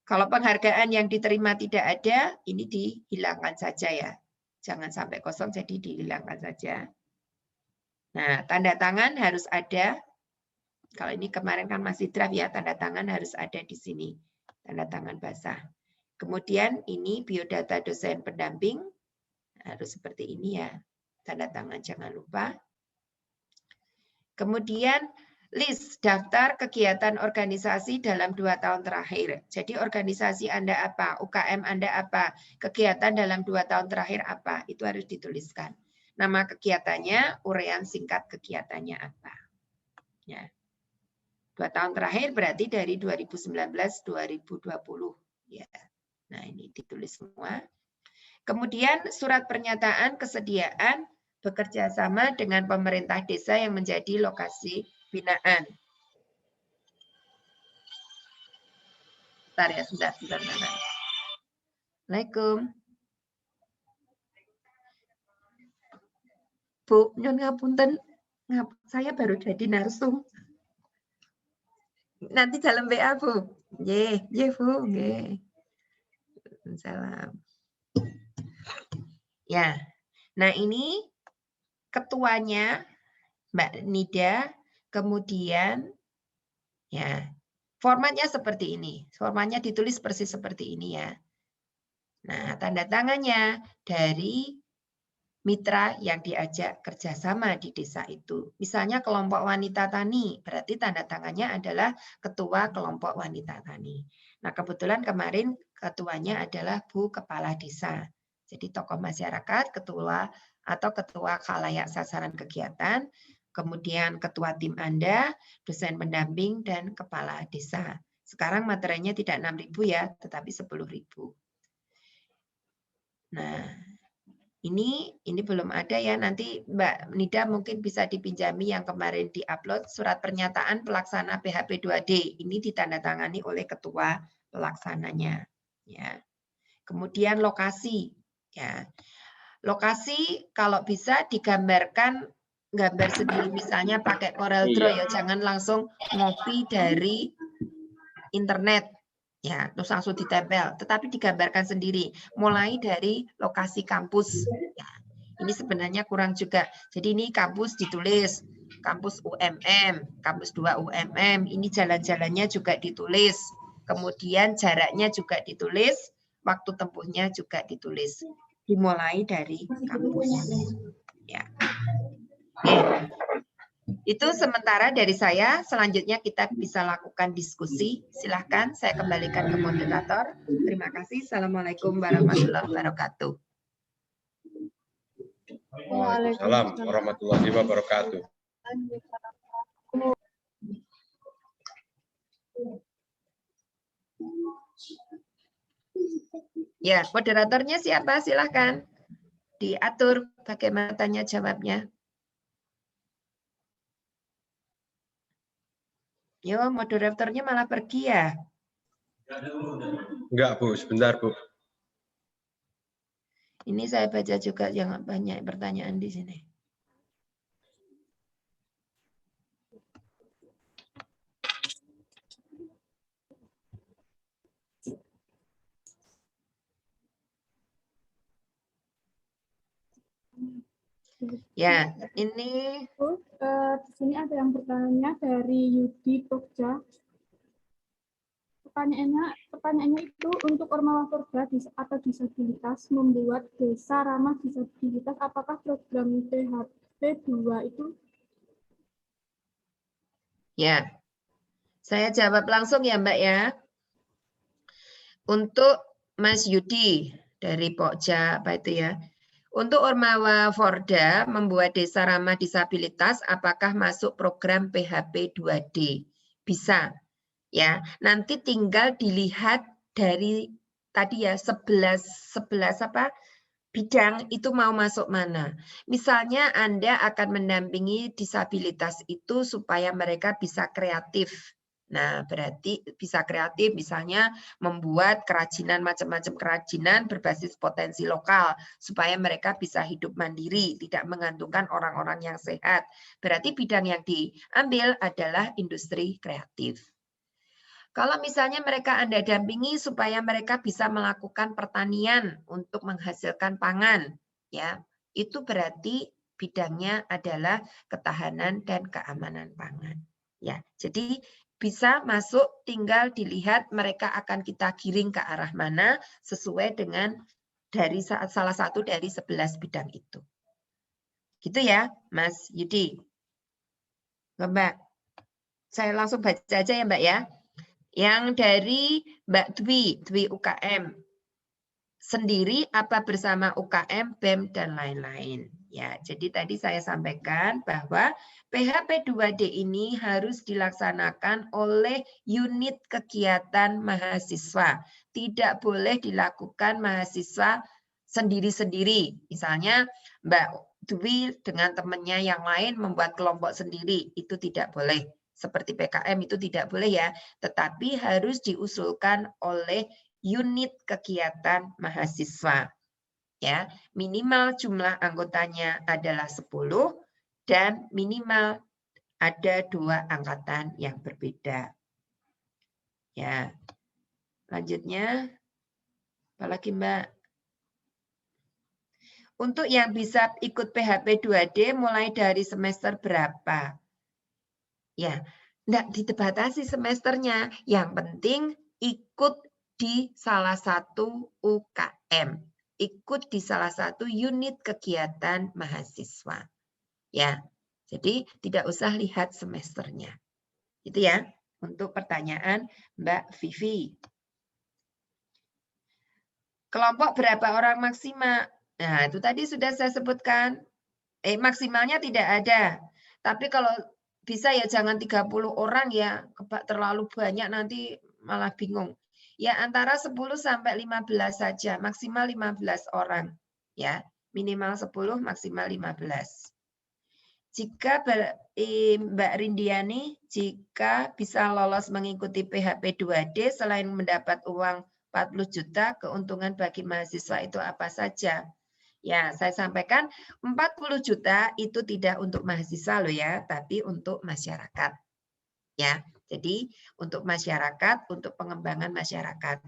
Kalau penghargaan yang diterima tidak ada, ini dihilangkan saja ya. Jangan sampai kosong, jadi dihilangkan saja. Nah, tanda tangan harus ada. Kalau ini kemarin kan masih draft ya, tanda tangan harus ada di sini. Tanda tangan basah. Kemudian ini biodata dosen pendamping. Harus seperti ini ya. Tanda tangan jangan lupa. Kemudian list daftar kegiatan organisasi dalam 2 tahun terakhir. Jadi organisasi Anda apa, UKM Anda apa, kegiatan dalam 2 tahun terakhir apa, itu harus dituliskan. Nama kegiatannya, uraian singkat kegiatannya apa. Ya. 2 tahun terakhir berarti dari 2019-2020. Ya. Nah ini ditulis semua. Kemudian surat pernyataan kesediaan bekerja sama dengan pemerintah desa yang menjadi lokasi binaan. Bentar ya, sebentar. Assalamualaikum. Bu, nyun ngapunten, saya baru jadi narsum. Nanti dalam WA, Bu. Nggih, Bu, nggih. Salam. Ya. Nah, ini ketuanya Mbak Nida, kemudian ya, formatnya seperti ini. Formatnya ditulis persis seperti ini ya. Nah, tanda tangannya dari mitra yang diajak kerjasama di desa itu. Misalnya kelompok wanita tani, berarti tanda tangannya adalah ketua kelompok wanita tani. Nah, kebetulan kemarin ketuanya adalah Bu Kepala Desa. Jadi tokoh masyarakat, ketua atau ketua khalayak sasaran kegiatan, kemudian ketua tim Anda, dosen pendamping, dan kepala desa. Sekarang materinya tidak 6.000 ya, tetapi 10.000. Nah, ini belum ada ya, nanti Mbak Nida mungkin bisa dipinjami yang kemarin diupload surat pernyataan pelaksana PHP 2D. Ini ditandatangani oleh ketua pelaksananya. Ya. Kemudian lokasi. Ya. Lokasi kalau bisa digambarkan gambar sendiri, misalnya pakai Corel Draw ya, jangan langsung ngopi dari internet. Ya, terus langsung ditempel, tetapi digambarkan sendiri, mulai dari lokasi kampus. Ya, ini sebenarnya kurang juga. Jadi ini kampus ditulis, kampus UMM, kampus 2 UMM, ini jalan-jalannya juga ditulis, kemudian jaraknya juga ditulis, waktu tempuhnya juga ditulis. Dimulai dari kampus. Ya. Oke. Itu sementara dari saya. Selanjutnya kita bisa lakukan diskusi. Silahkan saya kembalikan ke moderator. Terima kasih. Assalamualaikum warahmatullahi wabarakatuh. Waalaikumsalam warahmatullahi wabarakatuh. Ya, moderatornya siapa? Silahkan diatur bagaimana tanya jawabnya. Yo, moderatornya malah pergi ya? Enggak, Bu. Sebentar, Bu. Ini saya baca juga yang banyak pertanyaan di sini. Ya, ini Di sini ada yang bertanya dari Yudi Jogja. Pertanyaannya itu untuk Ormawa Porda atau disabilitas membuat desa ramah disabilitas, apakah program PHP 2 itu? ya, saya jawab langsung ya Mbak ya. Untuk Mas Yudi dari Pokja apa itu ya? Untuk Ormawa Porda membuat desa ramah disabilitas, apakah masuk program PHP 2D? Bisa. Ya, nanti tinggal dilihat dari tadi ya 11 apa bidang itu mau masuk mana. Misalnya Anda akan mendampingi disabilitas itu supaya mereka bisa kreatif. Nah, berarti bisa kreatif misalnya membuat kerajinan, macam-macam kerajinan berbasis potensi lokal supaya mereka bisa hidup mandiri, tidak mengantungkan orang-orang yang sehat. Berarti bidang yang diambil adalah industri kreatif. Kalau misalnya mereka Anda dampingi supaya mereka bisa melakukan pertanian untuk menghasilkan pangan, ya, itu berarti bidangnya adalah ketahanan dan keamanan pangan. Ya, jadi bisa masuk, tinggal dilihat mereka akan kita giring ke arah mana sesuai dengan dari salah satu dari 11 bidang itu. Gitu ya, Mas Yudi. Mbak, saya langsung baca aja ya Mbak ya. Yang dari Mbak Dwi UKM sendiri apa bersama UKM, BEM dan lain-lain. Ya, jadi tadi saya sampaikan bahwa PHP 2D ini harus dilaksanakan oleh unit kegiatan mahasiswa. Tidak boleh dilakukan mahasiswa sendiri-sendiri. Misalnya Mbak Dwi dengan temannya yang lain membuat kelompok sendiri, itu tidak boleh. Seperti PKM itu tidak boleh ya, tetapi harus diusulkan oleh unit kegiatan mahasiswa. Ya, minimal jumlah anggotanya adalah 10 dan minimal ada 2 angkatan yang berbeda. Ya. Lanjutnya apalagi Mbak? Untuk yang bisa ikut PHP 2D mulai dari semester berapa? Ya, enggak dibatasi semesternya. Yang penting ikut di salah satu UKM. Ikut di salah satu unit kegiatan mahasiswa. Ya, jadi tidak usah lihat semesternya. Itu ya, untuk pertanyaan Mbak Vivi. Kelompok berapa orang maksimal? Nah, itu tadi sudah saya sebutkan. Maksimalnya tidak ada. Tapi kalau bisa ya jangan 30 orang ya, terlalu banyak nanti malah bingung. Ya antara 10 sampai 15 saja, maksimal 15 orang. Ya, minimal 10, maksimal 15. Jika Mbak Rindiani, jika bisa lolos mengikuti PHP 2D selain mendapat uang 40 juta, keuntungan bagi mahasiswa itu apa saja? Ya, saya sampaikan 40 juta itu tidak untuk mahasiswa loh ya, tapi untuk masyarakat. Ya, Jadi untuk masyarakat, untuk pengembangan masyarakat.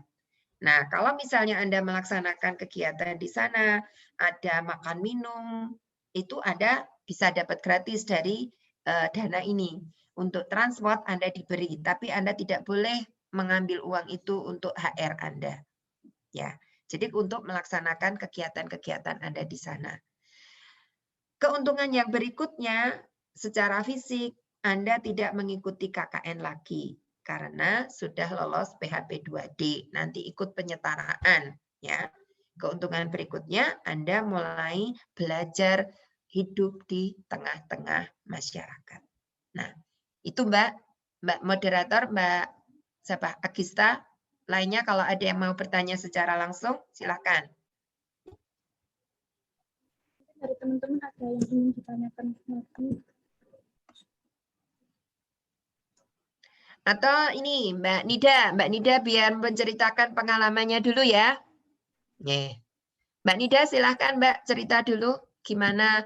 Nah, kalau misalnya Anda melaksanakan kegiatan di sana, ada makan minum, itu Anda bisa dapat gratis dari dana ini. Untuk transport Anda diberi, tapi Anda tidak boleh mengambil uang itu untuk HR Anda. Ya, jadi untuk melaksanakan kegiatan-kegiatan Anda di sana. Keuntungan yang berikutnya, secara fisik Anda tidak mengikuti KKN lagi karena sudah lolos PHP 2D, nanti ikut penyetaraan ya. Keuntungan berikutnya Anda mulai belajar hidup di tengah-tengah masyarakat. Nah, itu Mbak moderator, Mbak siapa? Agista. Lainnya kalau ada yang mau bertanya secara langsung, silakan. Dari teman-teman ada yang ingin ditanyakan lagi. Atau ini Mbak Nida biar menceritakan pengalamannya dulu ya. Nih. Mbak Nida silahkan Mbak cerita dulu gimana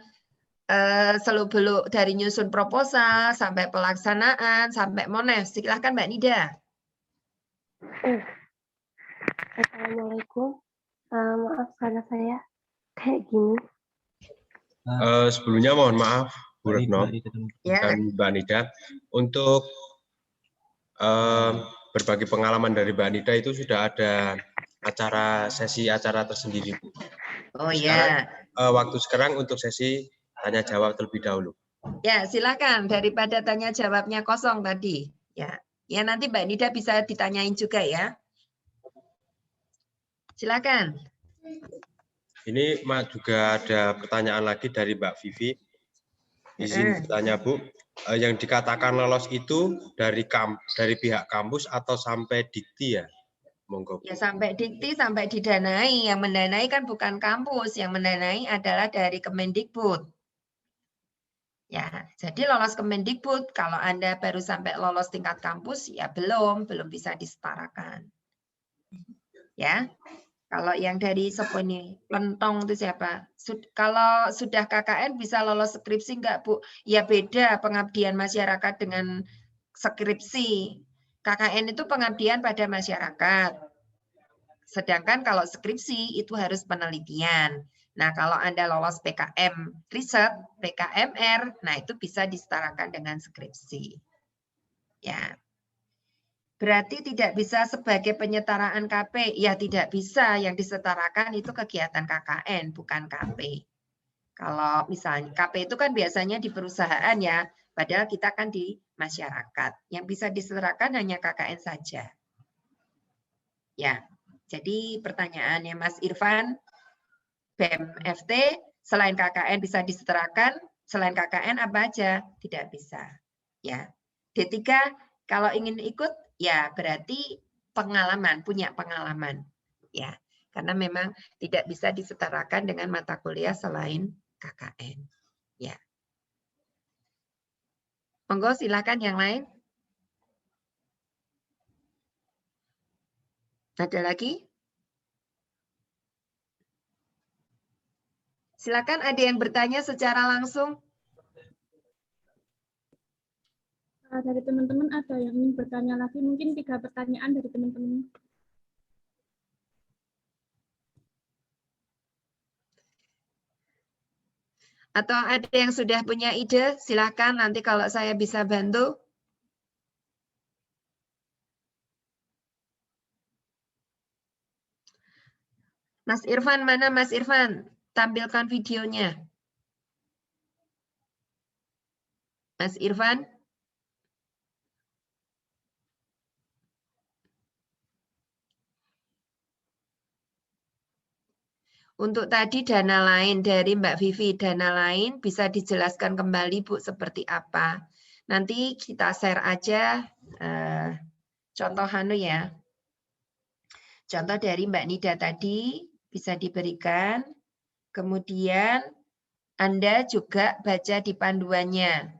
seluk-beluk dari nyusun proposal sampai pelaksanaan sampai mones. Silahkan Mbak Nida. Assalamualaikum. Maaf karena saya kayak gini. Sebelumnya mohon maaf, Bu Retno Ya. dan Mbak Nida. Untuk berbagi pengalaman dari Mbak Nida itu sudah ada sesi acara tersendiri, Bu. Oh Sekarang, ya. waktu sekarang untuk sesi tanya jawab terlebih dahulu. Ya, silakan daripada tanya jawabnya kosong tadi. Ya. Ya nanti Mbak Nida bisa ditanyain juga ya. Silakan. Ini juga ada pertanyaan lagi dari Mbak Vivi. Izin bertanya, Bu. Yang dikatakan lolos itu dari pihak kampus atau sampai dikti ya? Monggo. Ya sampai dikti, sampai didanai. Yang mendanai kan bukan kampus, yang mendanai adalah dari Kemendikbud. Ya, jadi lolos Kemendikbud, kalau Anda baru sampai lolos tingkat kampus, ya belum bisa disetarakan. Ya, kalau yang dari Seponi Lentong itu siapa? Kalau sudah KKN bisa lolos skripsi enggak, Bu? Ya beda pengabdian masyarakat dengan skripsi. KKN itu pengabdian pada masyarakat. Sedangkan kalau skripsi itu harus penelitian. Nah, kalau Anda lolos PKM riset, PKMR, nah itu bisa disetarakan dengan skripsi. Ya. Berarti tidak bisa sebagai penyetaraan KP. Ya, tidak bisa. Yang disetarakan itu kegiatan KKN, bukan KP. Kalau misalnya KP itu kan biasanya di perusahaan ya, padahal kita kan di masyarakat. Yang bisa disetarakan hanya KKN saja. Ya. Jadi pertanyaannya Mas Irfan, BMFT selain KKN bisa disetarakan, selain KKN apa aja? Tidak bisa. Ya. D3 kalau ingin ikut ya berarti pengalaman, punya pengalaman. Ya. Karena memang tidak bisa disetarakan dengan mata kuliah selain KKN. Ya. Monggo silakan yang lain. Ada lagi? Silakan ada yang bertanya secara langsung. Dari teman-teman ada yang ingin bertanya lagi, mungkin 3 pertanyaan dari teman-teman. Atau ada yang sudah punya ide, silakan nanti kalau saya bisa bantu. Mas Irfan, mana Mas Irfan? Tampilkan videonya. Mas Irfan. Untuk tadi dana lain dari Mbak Vivi, dana lain bisa dijelaskan kembali Bu seperti apa. Nanti kita share aja contoh ya. Contoh dari Mbak Nida tadi bisa diberikan. Kemudian Anda juga baca di panduannya.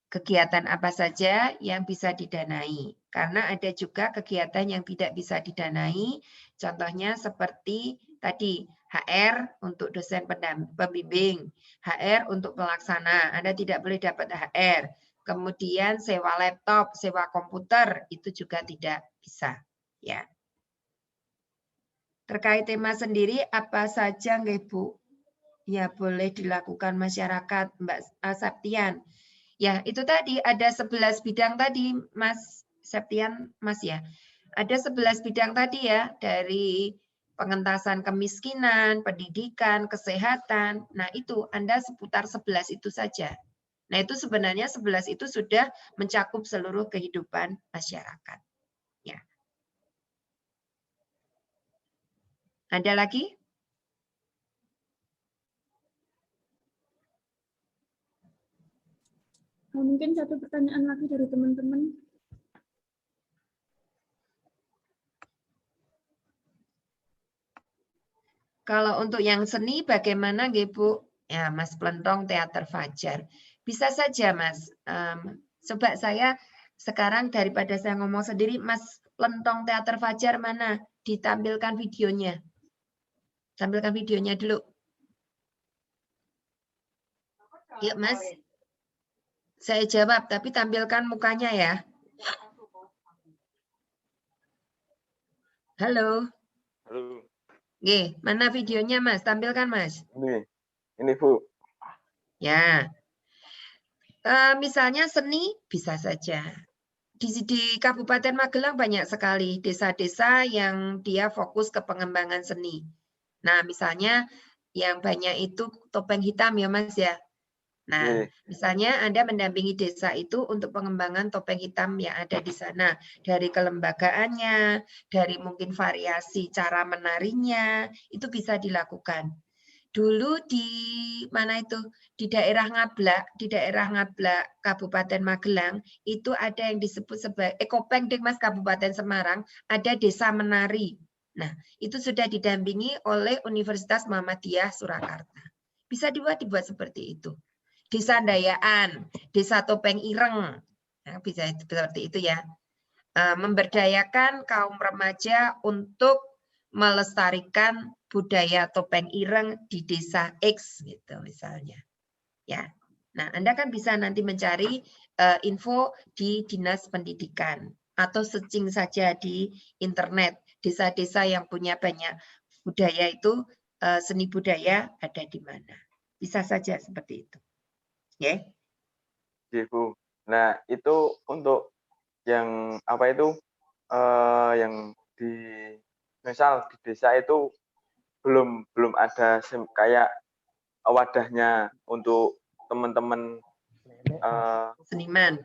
Kegiatan apa saja yang bisa didanai. Karena ada juga kegiatan yang tidak bisa didanai. Contohnya seperti tadi, HR untuk dosen pembimbing, HR untuk pelaksana. Anda tidak boleh dapat HR. Kemudian sewa laptop, sewa komputer itu juga tidak bisa, ya. Terkait tema sendiri apa saja nggih Bu? Ya boleh dilakukan masyarakat, Mbak Septian. Ya, itu tadi ada 11 bidang tadi, Mas Septian, Mas ya. Ada 11 bidang tadi ya, dari pengentasan kemiskinan, pendidikan, kesehatan. Nah, itu Anda seputar 11 itu saja. Nah, itu sebenarnya 11 itu sudah mencakup seluruh kehidupan masyarakat. Ya. Ada lagi? Mungkin satu pertanyaan lagi dari teman-teman. Kalau untuk yang seni bagaimana nggih Bu? Ya, Mas Plentong Teater Fajar. Bisa saja Mas. Coba saya sekarang daripada saya ngomong sendiri, Mas Plentong Teater Fajar mana? Ditampilkan videonya. Tampilkan videonya dulu. Yuk Mas. Saya jawab, tapi tampilkan mukanya ya. Halo. Halo. Nggih, mana videonya Mas? Tampilkan Mas. Ini Bu. Ya. Misalnya seni bisa saja. Di Kabupaten Magelang banyak sekali desa-desa yang dia fokus ke pengembangan seni. Nah, misalnya yang banyak itu topeng hitam ya Mas ya. Nah, misalnya Anda mendampingi desa itu untuk pengembangan topeng hitam yang ada di sana. Dari kelembagaannya, dari mungkin variasi cara menarinya, itu bisa dilakukan. Dulu di mana itu? Di daerah Ngablak Kabupaten Magelang, itu ada yang disebut sebagai Ekopeng Mas Kabupaten Semarang, ada desa menari. Nah, itu sudah didampingi oleh Universitas Muhammadiyah Surakarta. Bisa dibuat seperti itu. Desa Dayaan, Desa Topeng Ireng, nah, bisa seperti itu ya. Memberdayakan kaum remaja untuk melestarikan budaya topeng ireng di desa X gitu misalnya. Ya. Nah, Anda kan bisa nanti mencari info di Dinas Pendidikan atau searching saja di internet. Desa-desa yang punya banyak budaya itu seni budaya ada di mana. Bisa saja seperti itu. Ya. Yeah. Bu. Nah, itu untuk yang apa itu yang di misal di desa itu belum ada kayak wadahnya untuk teman-teman seniman.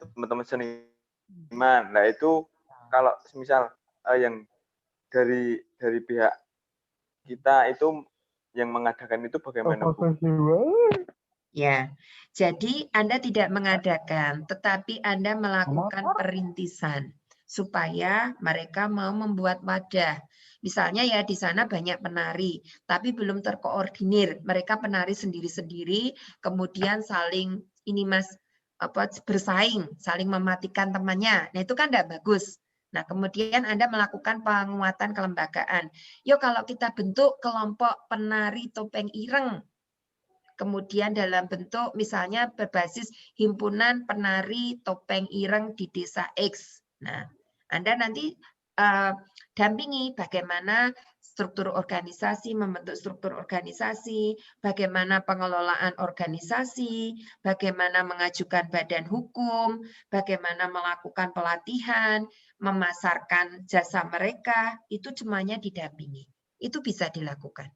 Teman-teman seniman. Nah, itu kalau misal yang dari pihak kita itu yang mengadakan itu bagaimana, Bu? Ya, jadi Anda tidak mengadakan, tetapi Anda melakukan perintisan supaya mereka mau membuat wadah. Misalnya ya di sana banyak penari, tapi belum terkoordinir. Mereka penari sendiri-sendiri, kemudian saling ini Mas bersaing, saling mematikan temannya. Nah itu kan tidak bagus. Nah kemudian Anda melakukan penguatan kelembagaan. Yuk kalau kita bentuk kelompok penari topeng ireng. Kemudian dalam bentuk misalnya berbasis himpunan penari topeng ireng di desa X. Nah, Anda nanti dampingi bagaimana struktur organisasi, membentuk struktur organisasi, bagaimana pengelolaan organisasi, bagaimana mengajukan badan hukum, bagaimana melakukan pelatihan, memasarkan jasa mereka, itu semuanya didampingi. Itu bisa dilakukan.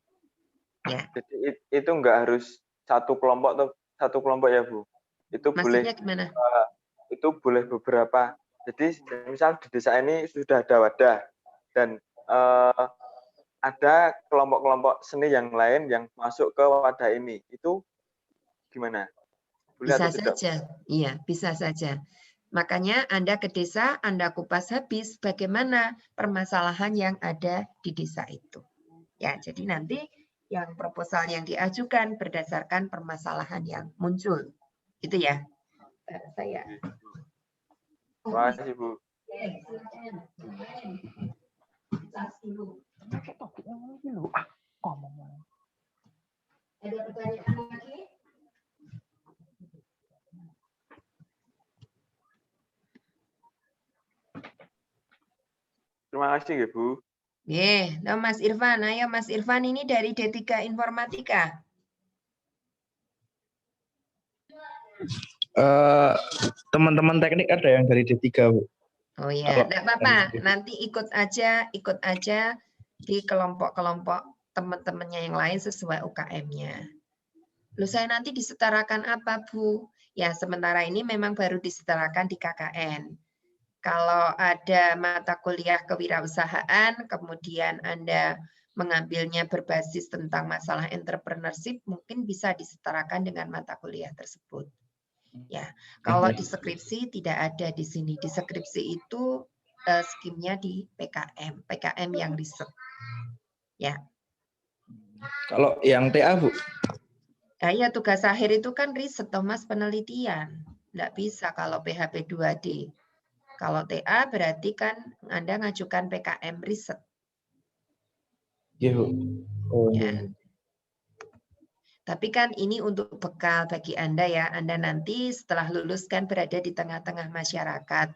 Ya. Jadi itu enggak harus satu kelompok ya Bu. Itu maksudnya boleh gimana? Itu boleh beberapa. Jadi misal di desa ini sudah ada wadah dan ada kelompok-kelompok seni yang lain yang masuk ke wadah ini. Itu gimana? Boleh bisa atau tidak? saja. Iya, bisa saja. Makanya Anda ke desa, Anda kupas habis bagaimana permasalahan yang ada di desa itu. Ya, jadi nanti yang proposal yang diajukan berdasarkan permasalahan yang muncul. Itu ya. Saya. Terima kasih, Bu. Ada pertanyaan lagi? Terima kasih ya, Bu. Nah Mas Irfan, ayo Mas Irfan ini dari D3 Informatika. Teman-teman teknik ada yang dari D3, Bu. Oh ya, enggak apa-apa. Nanti ikut aja di kelompok-kelompok teman-temannya yang lain sesuai UKM-nya. Loh, saya nanti disetarakan apa, Bu? Ya, sementara ini memang baru disetarakan di KKN. Kalau ada mata kuliah kewirausahaan, kemudian Anda mengambilnya berbasis tentang masalah entrepreneurship, mungkin bisa disetarakan dengan mata kuliah tersebut. Ya, kalau di skripsi tidak ada di sini. Di skripsi itu skimnya di PKM yang riset. Ya. Kalau yang TA, Bu? Nah, ya tugas akhir itu kan riset, Thomas, penelitian. Nggak bisa kalau PHP 2D. Kalau TA berarti kan Anda ngajukan PKM riset. Iya, Bu. Oh, Ya. Tapi kan ini untuk bekal bagi Anda ya. Anda nanti setelah lulus kan berada di tengah-tengah masyarakat.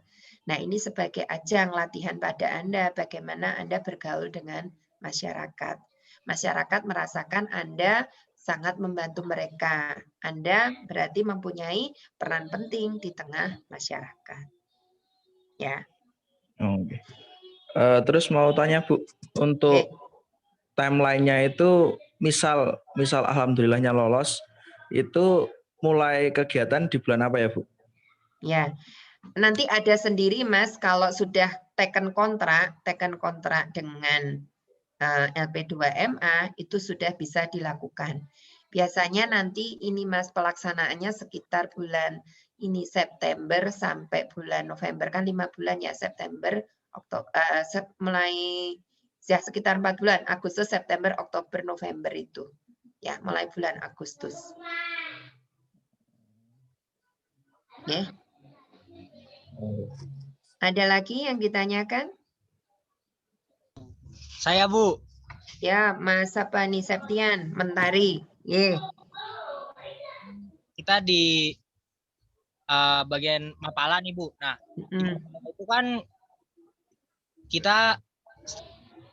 Nah, ini sebagai ajang latihan pada Anda bagaimana Anda bergaul dengan masyarakat. Masyarakat merasakan Anda sangat membantu mereka. Anda berarti mempunyai peran penting di tengah masyarakat. Ya. Oke. Terus mau tanya, Bu, untuk timeline-nya itu misal alhamdulillahnya lolos, itu mulai kegiatan di bulan apa ya, Bu? Ya. Nanti ada sendiri, Mas, kalau sudah teken kontrak dengan LP2MA itu sudah bisa dilakukan. Biasanya nanti ini Mas pelaksanaannya sekitar bulan ini September sampai bulan November, kan 5 bulan ya, September, Oktober, mulai ya sekitar 4 bulan, Agustus, September, Oktober, November itu. Ya, mulai bulan Agustus. Ya. Ada lagi yang ditanyakan? Saya, Bu. Ya, Mas apa nih, Septian, Mentari. Kita di bagian Mapala nih, Bu. Nah, itu kan kita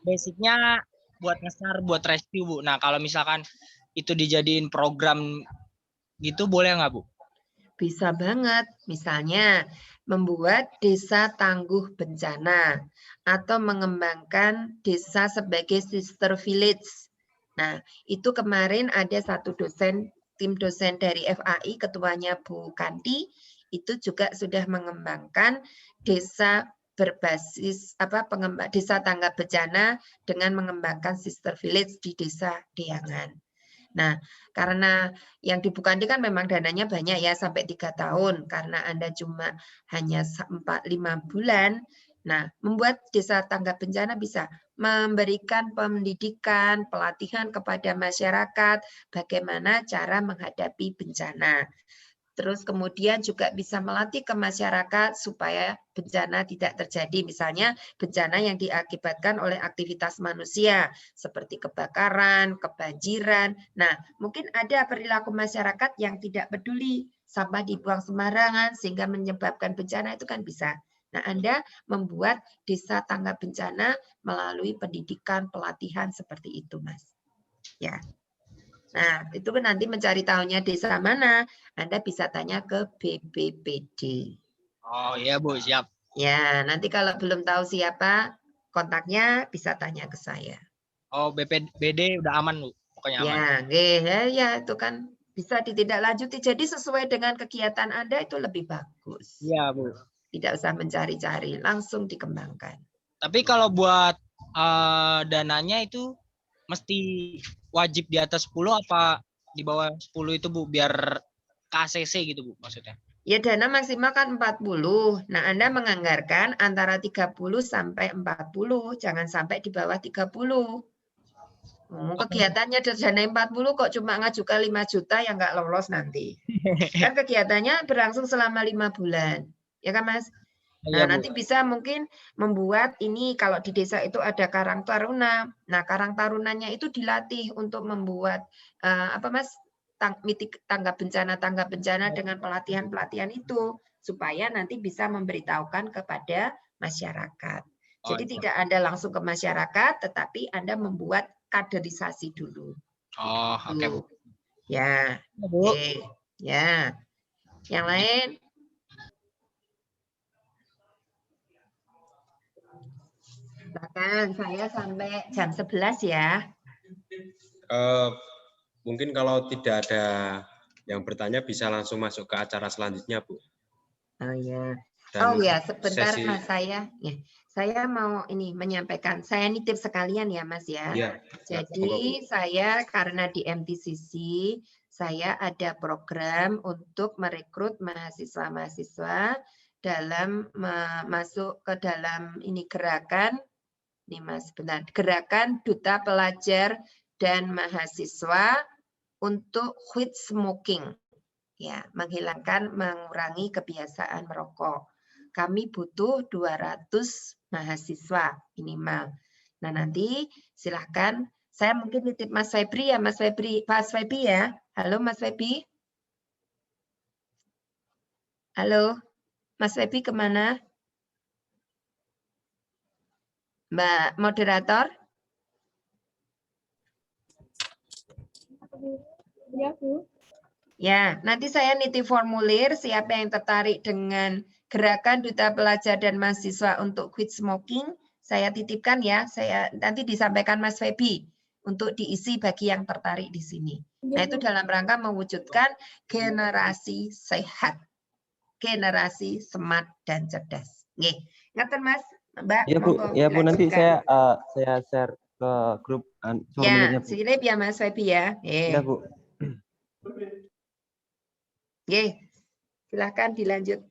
basicnya buat nge-SAR, buat rescue, Bu. Nah, kalau misalkan itu dijadiin program gitu, boleh nggak, Bu? Bisa banget. Misalnya, membuat desa tangguh bencana atau mengembangkan desa sebagai sister village. Nah, itu kemarin ada satu tim dosen dari FAI, ketuanya Bu Kanti, itu juga sudah mengembangkan desa berbasis desa tanggap bencana dengan mengembangkan sister village di desa Deangan. Nah, karena yang di Bu Kanti kan memang dananya banyak ya, sampai 3 tahun. Karena Anda cuma hanya 4-5 bulan, nah membuat desa tanggap bencana bisa memberikan pendidikan, pelatihan kepada masyarakat, bagaimana cara menghadapi bencana. Terus kemudian juga bisa melatih ke masyarakat supaya bencana tidak terjadi. Misalnya bencana yang diakibatkan oleh aktivitas manusia seperti kebakaran, kebanjiran. Nah, mungkin ada perilaku masyarakat yang tidak peduli, sampah dibuang sembarangan sehingga menyebabkan bencana, itu kan bisa. Nah, Anda membuat desa tanggap bencana melalui pendidikan, pelatihan seperti itu, Mas. Ya. Nah, itu kan nanti mencari tahunya desa mana, Anda bisa tanya ke BPPD. Oh iya, Bu, siap. Ya, nanti kalau belum tahu siapa kontaknya bisa tanya ke saya. Oh, BPBD udah aman, Bu. Pokoknya aman. Ya, itu kan bisa ditindaklanjuti. Jadi sesuai dengan kegiatan Anda itu lebih bagus. Iya, Bu. Tidak usah mencari-cari, langsung dikembangkan. Tapi kalau buat dananya itu mesti wajib di atas 10 apa di bawah 10 itu, Bu, biar KCC gitu, Bu, maksudnya? Ya, dana maksimal kan 40. Nah, Anda menganggarkan antara 30 sampai 40, jangan sampai di bawah 30. Kegiatannya dana 40 kok cuma ngajukan 5 juta, ya nggak lolos nanti. Kan kegiatannya berlangsung selama 5 bulan. Ya kan, Mas? Nah, nanti bisa mungkin membuat ini, kalau di desa itu ada Karang Taruna. Nah, Karang Tarunanya itu dilatih untuk membuat tanggap bencana dengan pelatihan-pelatihan itu, supaya nanti bisa memberitahukan kepada masyarakat. Jadi tidak Anda langsung ke masyarakat, tetapi Anda membuat kaderisasi dulu. Oh, oke, Bu. Ya, Bu. oke. Ya. Yang lain? Silakan, saya sampai jam 11 ya. Mungkin kalau tidak ada yang bertanya bisa langsung masuk ke acara selanjutnya, Bu. Oh ya. Dan Oh ya, sebentar sesi... Mas saya mau ini menyampaikan. Saya nitip sekalian ya Mas ya. Ya, jadi saya karena di MTCC saya ada program untuk merekrut mahasiswa-mahasiswa dalam masuk ke dalam ini gerakan gerakan Duta Pelajar dan Mahasiswa untuk quit smoking. Ya, mengurangi kebiasaan merokok. Kami butuh 200 mahasiswa minimal. Nah, nanti silahkan saya mungkin titip Mas Febri ya, Mas Febri, Pak Febri ya. Halo Mas Febri. Halo, Mas Febri kemana? Mbak moderator? Ya, Bu. Ya, nanti saya nitip formulir siapa yang tertarik dengan gerakan Duta Pelajar dan Mahasiswa untuk quit smoking, saya titipkan ya, saya nanti disampaikan Mas Febi untuk diisi bagi yang tertarik di sini. Nah, itu dalam rangka mewujudkan generasi sehat, generasi smart dan cerdas. Nggih, ngaten Mas, Mbak. Iya, Bu. Ya, Bu, nanti saya share ke grup formulirnya, Bu. Silip ya Mas Febi ya. Iya, Bu. Oke, silakan dilanjut.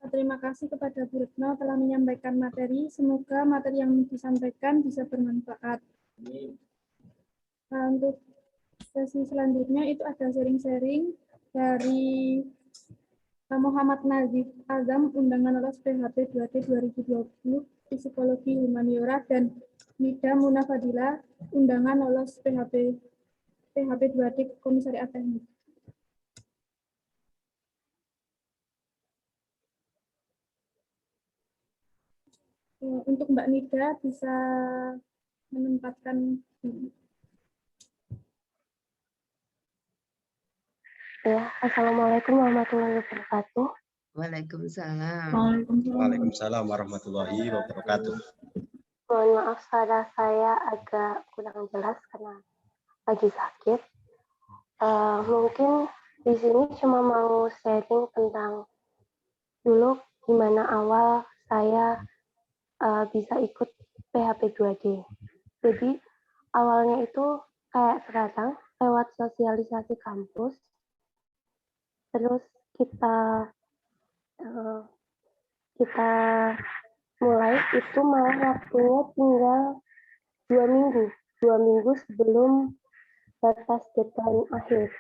Terima kasih kepada Bu Retno telah menyampaikan materi. Semoga materi yang disampaikan bisa bermanfaat. Untuk sesi selanjutnya itu ada sharing-sharing dari Muhammad Nazif Azam, undangan lolos PHP 2D 2020, Psikologi Humaniora, dan Nida Munafadila, undangan lolos PHP 2D Komisariat Teknik. Untuk Mbak Nida bisa menempatkan. Ya, Assalamualaikum warahmatullahi wabarakatuh. Waalaikumsalam. Waalaikumsalam warahmatullahi wabarakatuh. Mohon maaf suara saya agak kurang jelas karena lagi sakit. Mungkin di sini cuma mau sharing tentang dulu gimana awal saya bisa ikut PHP 2D. Jadi awalnya itu kayak sekarang lewat sosialisasi kampus. Terus kita mulai itu malah waktunya tinggal 2 minggu sebelum batas deadline akhir.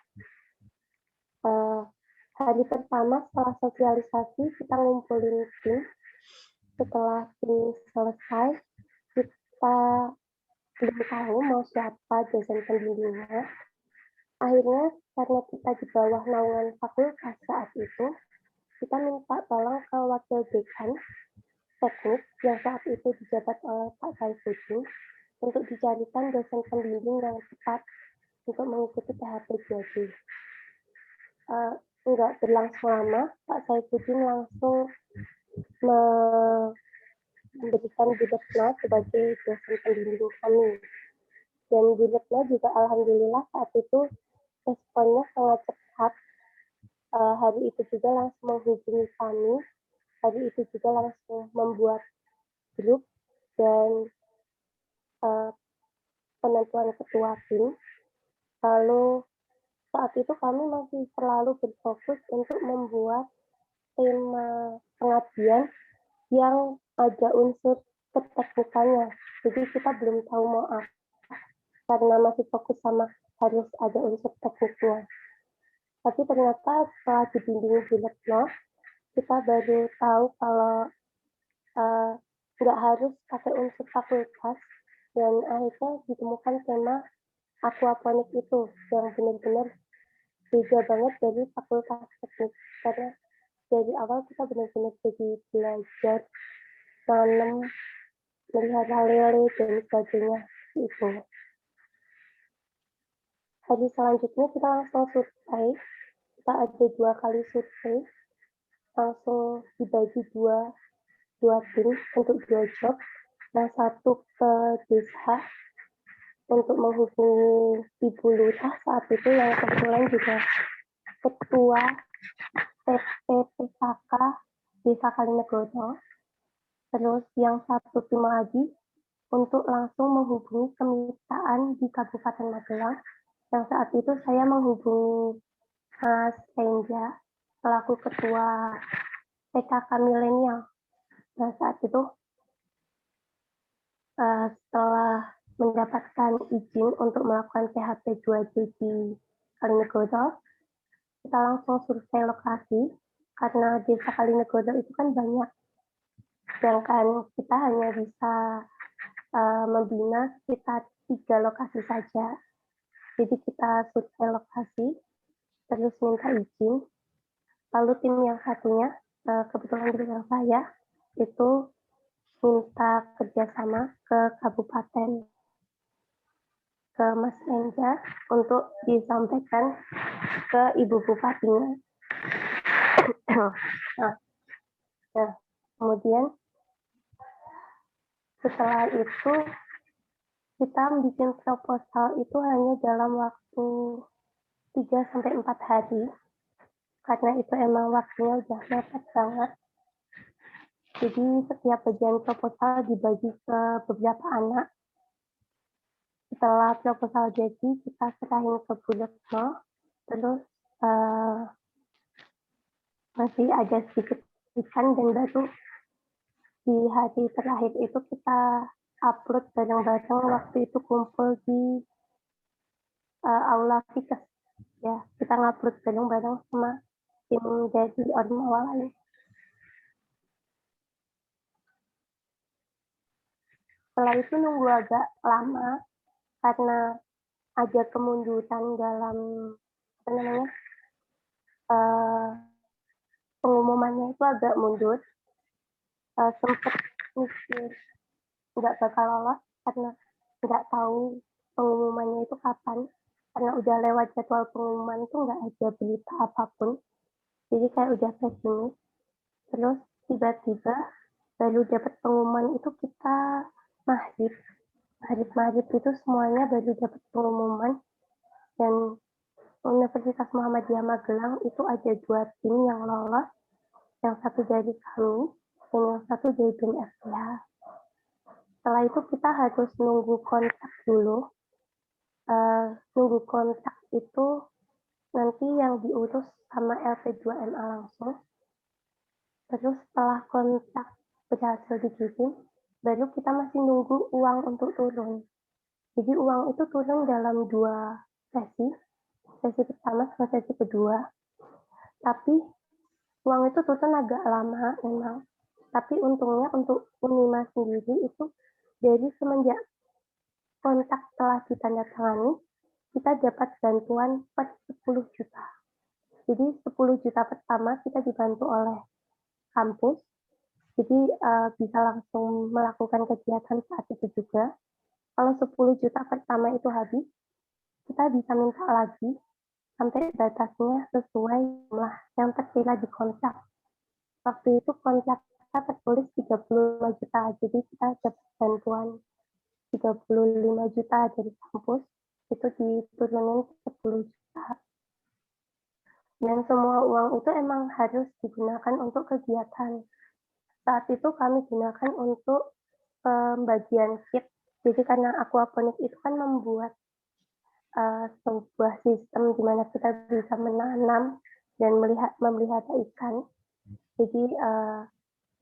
Hari pertama setelah sosialisasi kita ngumpulin tim. Setelah tim selesai, kita belum tahu mau siapa dosen pembimbingnya. Akhirnya karena kita di bawah naungan fakultas saat itu, kita minta tolong ke wakil dekan teknik yang saat itu dijabat oleh Pak Saifuddin untuk dicarikan dosen pembimbing yang tepat untuk mengikuti PHP 2D. Enggak berlangsung lama, Pak Saifuddin langsung memberikan Bu Retno sebagai dosen pembimbing kami. Dan Bu Retno juga alhamdulillah saat itu responnya sangat cepat. Hari itu juga langsung menghubungi kami. Hari itu juga langsung membuat grup dan penentuan ketua tim. Lalu saat itu kami masih selalu berfokus untuk membuat tema pengabdian yang ada unsur keteknikannya. Jadi kita belum tahu mau apa, karena masih fokus sama harus ada unsur tekniknya. Tapi ternyata setelah dibimbing Bu Retno, kita baru tahu kalau nggak harus pakai unsur fakultas, dan akhirnya ditemukan tema aquaponik itu yang benar-benar beda banget dari fakultas teknik, karena dari awal kita benar-benar jadi belajar nanam, melihara lele dan sebagainya itu. Hari selanjutnya kita langsung survei. Kita ada 2 kali survei, langsung dibagi dua tim untuk 2 job. Yang satu ke desa untuk menghubungi Ibu Lurah saat itu yang kebetulan juga ketua PPPKK Desa Kalinegodo. Terus yang satu tim lagi untuk langsung menghubungi kemitraan di Kabupaten Magelang. Yang saat itu saya menghubungi Mas Renja selaku ketua PKK Milenial. Nah saat itu setelah mendapatkan izin untuk melakukan PHP 2D di Kalinegodo, kita langsung survei lokasi karena desa Kalinegodo itu kan banyak, sedangkan kita hanya bisa membina sekitar 3 lokasi saja. Jadi kita survei lokasi, terus minta izin, lalu tim yang satunya, kebetulan juga saya, itu minta kerjasama ke kabupaten, ke Mas Renja untuk disampaikan ke Ibu Bupatinya. Nah, kemudian setelah itu kita bikin proposal itu hanya dalam waktu 3-4 hari, karena itu emang waktunya udah mepet banget. Jadi setiap bagian proposal dibagi ke beberapa anak. Setelah proposal jadi, kita serahin ke Bu Retno, terus masih ada sedikit ikan dan baru di hari terakhir itu kita upload bareng-bareng waktu itu kumpul di Aula Fikes. Ya, kita ngupload bareng-bareng sama tim dari Ormawa lain. Setelah itu nunggu agak lama karena ada kemunduran dalam pengumumannya itu agak mundur. Sempat mikir nggak bakal lolos karena nggak tahu pengumumannya itu kapan, karena udah lewat jadwal pengumuman itu nggak ada berita apapun, jadi kayak udah pesimis. Terus tiba-tiba baru dapat pengumuman itu kita maghrib itu semuanya baru dapat pengumuman, dan Universitas Muhammadiyah Magelang itu ada 2 tim yang lolos, yang satu dari kami dan yang satu dari BEM FPH. Setelah itu kita harus nunggu kontak dulu. Nunggu kontak itu nanti yang diurus sama LP2MA langsung. Terus setelah kontak berhasil dikirim, baru kita masih nunggu uang untuk turun. Jadi uang itu turun dalam 2 sesi pertama sama sesi kedua. Tapi uang itu turun agak lama memang. Tapi untungnya untuk Unima sendiri itu dari semenjak kontak telah ditandatangani, kita dapat bantuan per 10 juta. Jadi 10 juta pertama kita dibantu oleh kampus, jadi bisa langsung melakukan kegiatan saat itu juga. Kalau 10 juta pertama itu habis, kita bisa minta lagi sampai batasnya sesuai jumlah yang tertera di kontrak. Waktu itu kontrak kita tertulis 35 juta, jadi kita dapat bantuan 35 juta dari kampus, itu diturunin 10 juta. Dan semua uang itu emang harus digunakan untuk kegiatan. Saat itu kami gunakan untuk pembagian kit. Jadi karena aquaponik itu kan membuat sebuah sistem di mana kita bisa menanam dan memelihara ikan. Jadi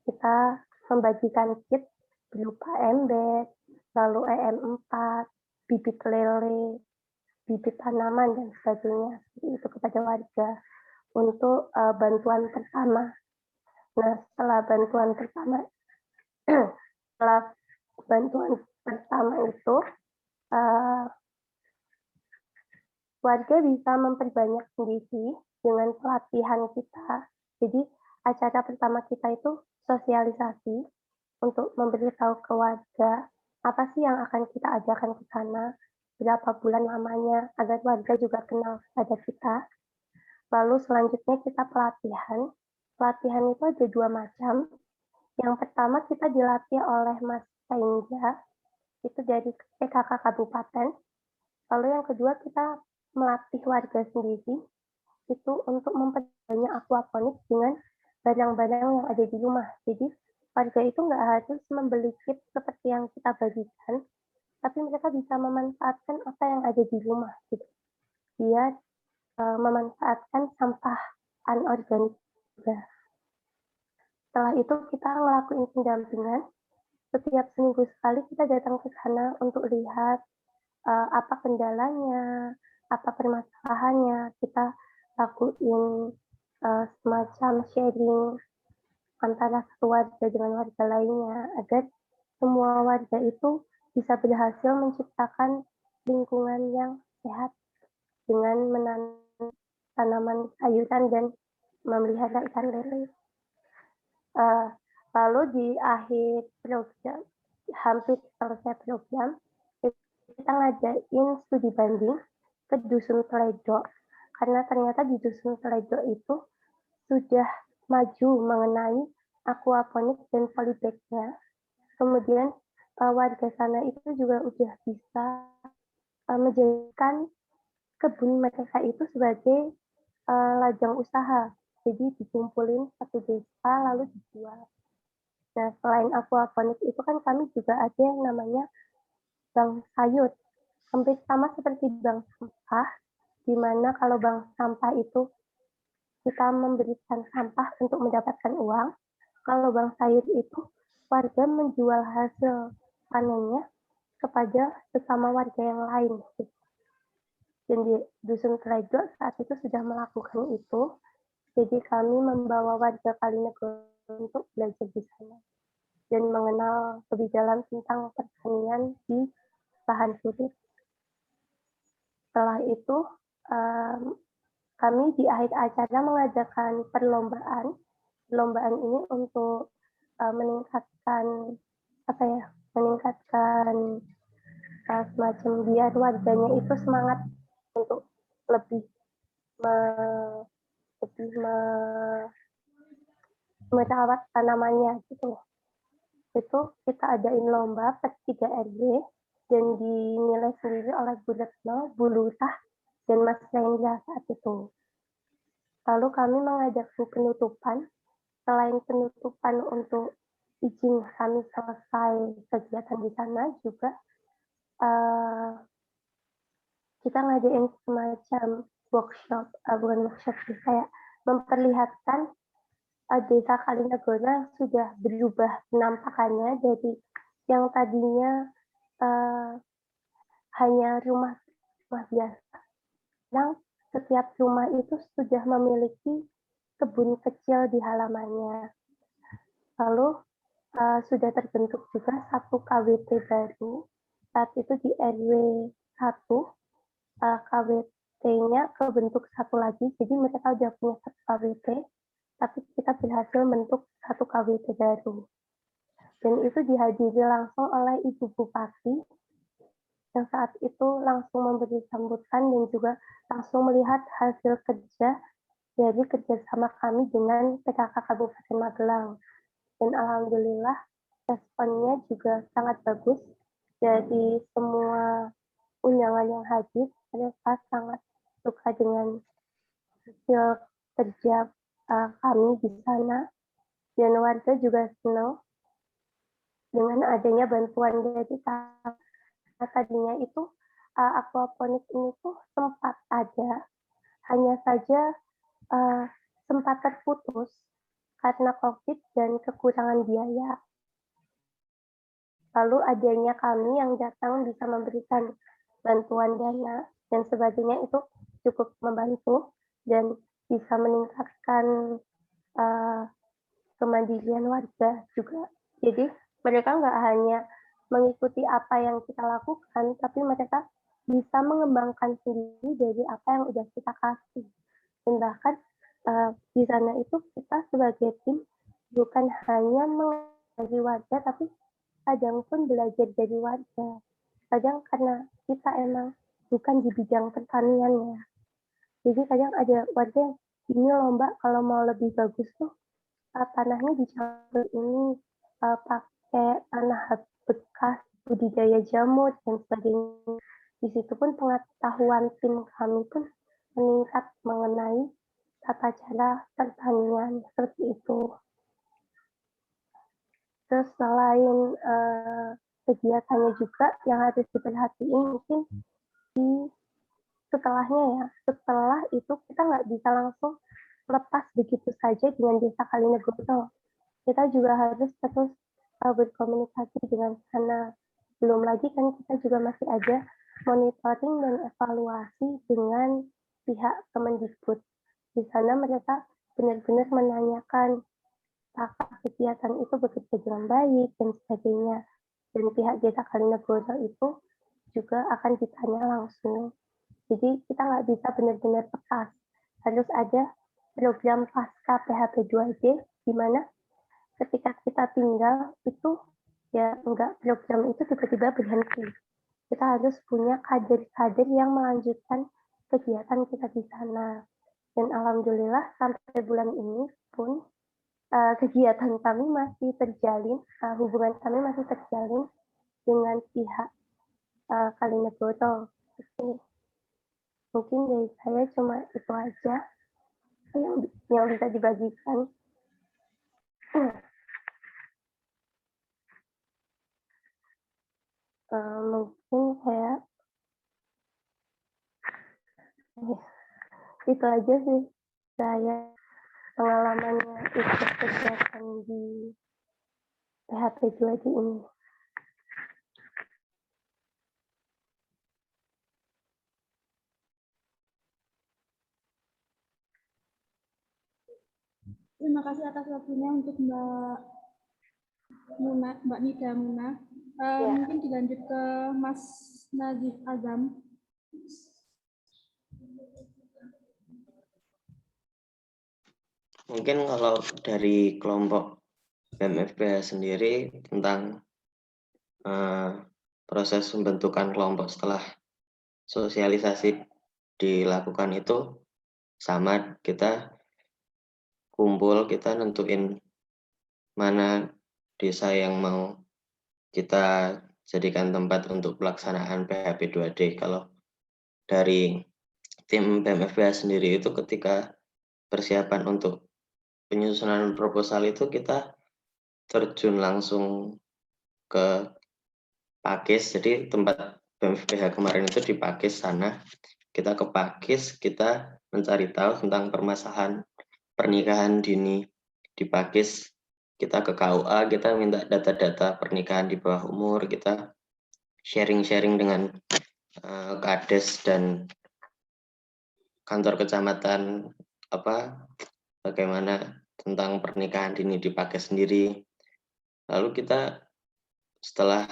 kita membagikan kit berupa embed, lalu EM4, bibit lele, bibit tanaman, dan sebagainya. Itu kepada warga untuk bantuan pertama. Nah, setelah bantuan pertama itu, warga bisa memperbanyak sendiri dengan pelatihan kita. Jadi acara pertama kita itu sosialisasi untuk memberitahu ke warga apa sih yang akan kita ajarkan ke sana, berapa bulan lamanya, agar warga juga kenal pada kita. Lalu selanjutnya kita pelatihan. Pelatihan itu ada 2 macam. Yang pertama kita dilatih oleh Mas Sainja, itu dari PKK Kabupaten. Lalu yang kedua kita melatih warga sendiri, itu untuk memperbanyak aquaponik dengan barang-barang yang ada di rumah. Jadi warga itu nggak harus membeli kit seperti yang kita bagikan, tapi mereka bisa memanfaatkan apa yang ada di rumah. Gitu. Dia memanfaatkan sampah anorganik juga. Setelah itu kita ngelakuin pendampingan. Setiap seminggu sekali kita datang ke sana untuk lihat apa kendalanya, apa permasalahannya. Kita lakuin semacam sharing antara satu warga dengan warga lainnya agar semua warga itu bisa berhasil menciptakan lingkungan yang sehat dengan menanam tanaman sayuran dan memelihara ikan lele. Lalu di akhir program, hampir selesai program, kita ngadain studi banding ke Dusun Teledo, karena ternyata di Dusun Teledo itu sudah maju mengenai aquaponik dan polybag-nya. Kemudian warga sana itu juga udah bisa menjadikan kebun mereka itu sebagai lajang usaha. Jadi dikumpulin satu desa lalu dijual. Nah, selain aquaponik itu kan kami juga ada yang namanya bank sayur. Hampir sama seperti bank sampah, di mana kalau bank sampah itu kita memberikan sampah untuk mendapatkan uang. Kalau bank sayur itu warga menjual hasil panennya kepada sesama warga yang lain. Dan di Dusun Teledo saat itu sudah melakukan itu. Jadi kami membawa warga Kalinegoro untuk belajar di sana dan mengenal lebih dalam tentang pertanian di lahan surut. Setelah itu kami di akhir acara mengadakan perlombaan. Perlombaan ini untuk meningkatkan semacam biar warganya itu semangat untuk lebih merawat tanamannya gitu. Itu kita adain lomba per 3 RW dan dinilai sendiri oleh Bu Retno, Bu Lurah, dan Mas Rendra saat itu. Lalu kami mengajak penutupan. Selain penutupan untuk izin kami selesai kegiatan di sana, juga kita ngadain semacam workshop, bukan workshop sih, kayak memperlihatkan desa Kalinegoro yang sudah berubah penampakannya dari yang tadinya hanya rumah biasa. Yang setiap rumah itu sudah memiliki kebun kecil di halamannya. Lalu sudah terbentuk juga satu KWT baru. Saat itu di RW 1, KWT-nya kebentuk satu lagi, jadi mereka sudah punya satu KWT, tapi kita berhasil membentuk satu KWT baru. Dan itu dihadiri langsung oleh Ibu Bupati, yang saat itu langsung memberi sambutan dan juga langsung melihat hasil kerja dari kerjasama kami dengan PKK Kabupaten Magelang. Dan alhamdulillah responnya juga sangat bagus dari semua undangan yang hadir. Mereka sangat suka dengan hasil kerja kami di sana, dan warga juga senang dengan adanya bantuan dari kami. Tadinya itu aquaponik ini tuh sempat ada, hanya saja sempat terputus karena COVID dan kekurangan biaya. Lalu adanya kami yang datang bisa memberikan bantuan dana dan sebagainya, itu cukup membantu dan bisa meningkatkan kemandirian warga juga. Jadi mereka nggak hanya mengikuti apa yang kita lakukan, tapi mereka bisa mengembangkan sendiri dari apa yang udah kita kasih. Dan bahkan di sana itu kita sebagai tim bukan hanya dari warga, tapi kadang pun belajar dari warga. Kadang karena kita emang bukan di bidang pertanian ya. Jadi kadang ada warga yang ini lomba kalau mau lebih bagus tuh tanahnya dicampur ini pakai tanah bekas budidaya jamur dan sebagainya. Di situ pun pengetahuan tim kami pun meningkat mengenai tata cara pertanian seperti itu. Terus selain kegiatannya juga yang harus diperhatiin mungkin di setelahnya ya. Setelah itu kita nggak bisa langsung lepas begitu saja dengan Desa Kalinegoto. Kita juga harus terus berkomunikasi dengan sana. Belum lagi kan kita juga masih ada monitoring dan evaluasi dengan pihak Kemendikbud. Di sana mereka benar-benar menanyakan apakah kegiatan itu bekerja dengan baik dan sebagainya. Dan pihak Desa Kalinegoto itu juga akan ditanya langsung. Jadi kita nggak bisa benar-benar lepas. Harus ada program pasca PHP 2D di mana ketika kita tinggal itu ya enggak program itu tiba-tiba berhenti. Kita harus punya kader-kader yang melanjutkan kegiatan kita di sana. Dan alhamdulillah sampai bulan ini pun kegiatan kami masih terjalin, hubungan kami masih terjalin dengan pihak Kalinegoto. Mungkin dari saya cuma itu aja yang bisa dibagikan. Mungkin saya itu aja sih saya pengalamannya ikut kegiatan di PHP 2D ini. Terima kasih atas waktunya untuk Mbak Nida Muna. Mungkin dilanjut ke Mas Nazif Azam. Mungkin kalau dari kelompok BMFPH sendiri tentang proses pembentukan kelompok setelah sosialisasi dilakukan itu sama, kita kumpul, kita nentuin mana desa yang mau kita jadikan tempat untuk pelaksanaan PHP 2D. Kalau dari tim BMFPH sendiri itu ketika persiapan untuk penyusunan proposal itu kita terjun langsung ke Pakis. Jadi tempat BMFPH kemarin itu di Pakis sana. Kita ke Pakis, kita mencari tahu tentang permasalahan pernikahan dini di Pakis. Kita ke KUA, kita minta data-data pernikahan di bawah umur, kita sharing-sharing dengan Kades dan kantor kecamatan bagaimana tentang pernikahan dini di Pakis sendiri. Lalu kita setelah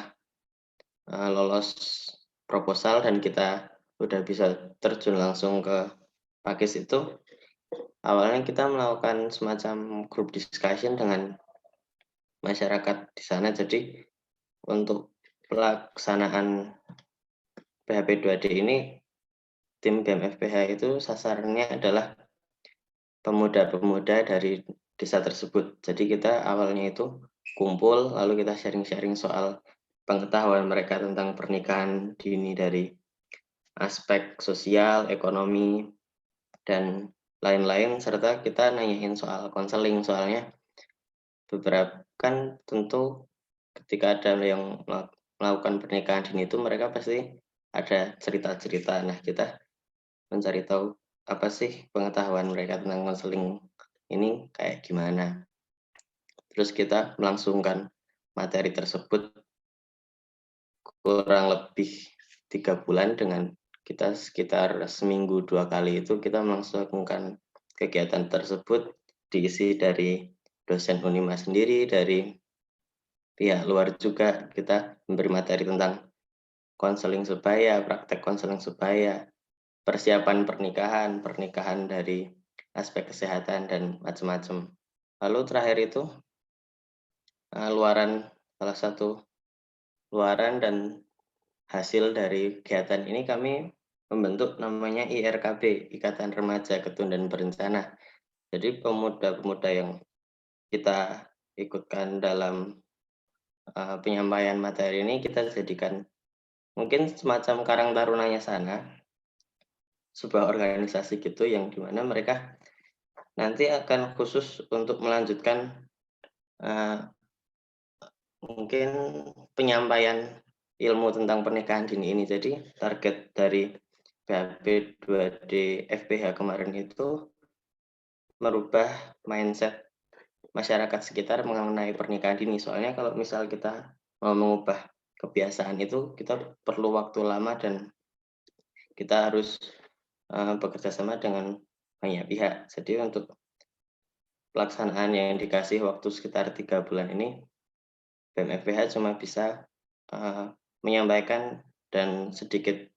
lolos proposal dan kita udah bisa terjun langsung ke Pakis itu, awalnya kita melakukan semacam group discussion dengan masyarakat di sana. Jadi untuk pelaksanaan PHP 2D ini, tim BMFPH itu sasarannya adalah pemuda-pemuda dari desa tersebut. Jadi kita awalnya itu kumpul, lalu kita sharing-sharing soal pengetahuan mereka tentang pernikahan dini dari aspek sosial, ekonomi, dan lain-lain, serta kita nanyain soal konseling. Soalnya beberapa kan tentu ketika ada yang melakukan pernikahan dini itu mereka pasti ada cerita-cerita. Nah, kita mencari tahu apa sih pengetahuan mereka tentang konseling ini kayak gimana. Terus kita melangsungkan materi tersebut kurang lebih 3 bulan dengan kita sekitar seminggu 2 kali itu kita melangsungkan kegiatan tersebut, diisi dari dosen Unima sendiri, dari pihak luar juga. Kita memberi materi tentang konseling sebaya, praktek konseling sebaya, persiapan pernikahan dari aspek kesehatan dan macam-macam. Lalu terakhir itu salah satu luaran dan hasil dari kegiatan ini kami membentuk namanya IRKB, Ikatan Remaja Ketun dan Berencana. Jadi pemuda-pemuda yang kita ikutkan dalam penyampaian materi ini kita jadikan mungkin semacam Karang Tarunanya Sana, sebuah organisasi gitu yang dimana mereka nanti akan khusus untuk melanjutkan mungkin penyampaian ilmu tentang pernikahan dini ini. Jadi target dari PHP 2D FPH kemarin itu merubah mindset masyarakat sekitar mengenai pernikahan dini. Soalnya kalau misal kita mau mengubah kebiasaan itu, kita perlu waktu lama dan kita harus bekerja sama dengan banyak pihak. Jadi untuk pelaksanaan yang dikasih waktu sekitar 3 bulan ini, BEM FPH cuma bisa menyampaikan dan sedikit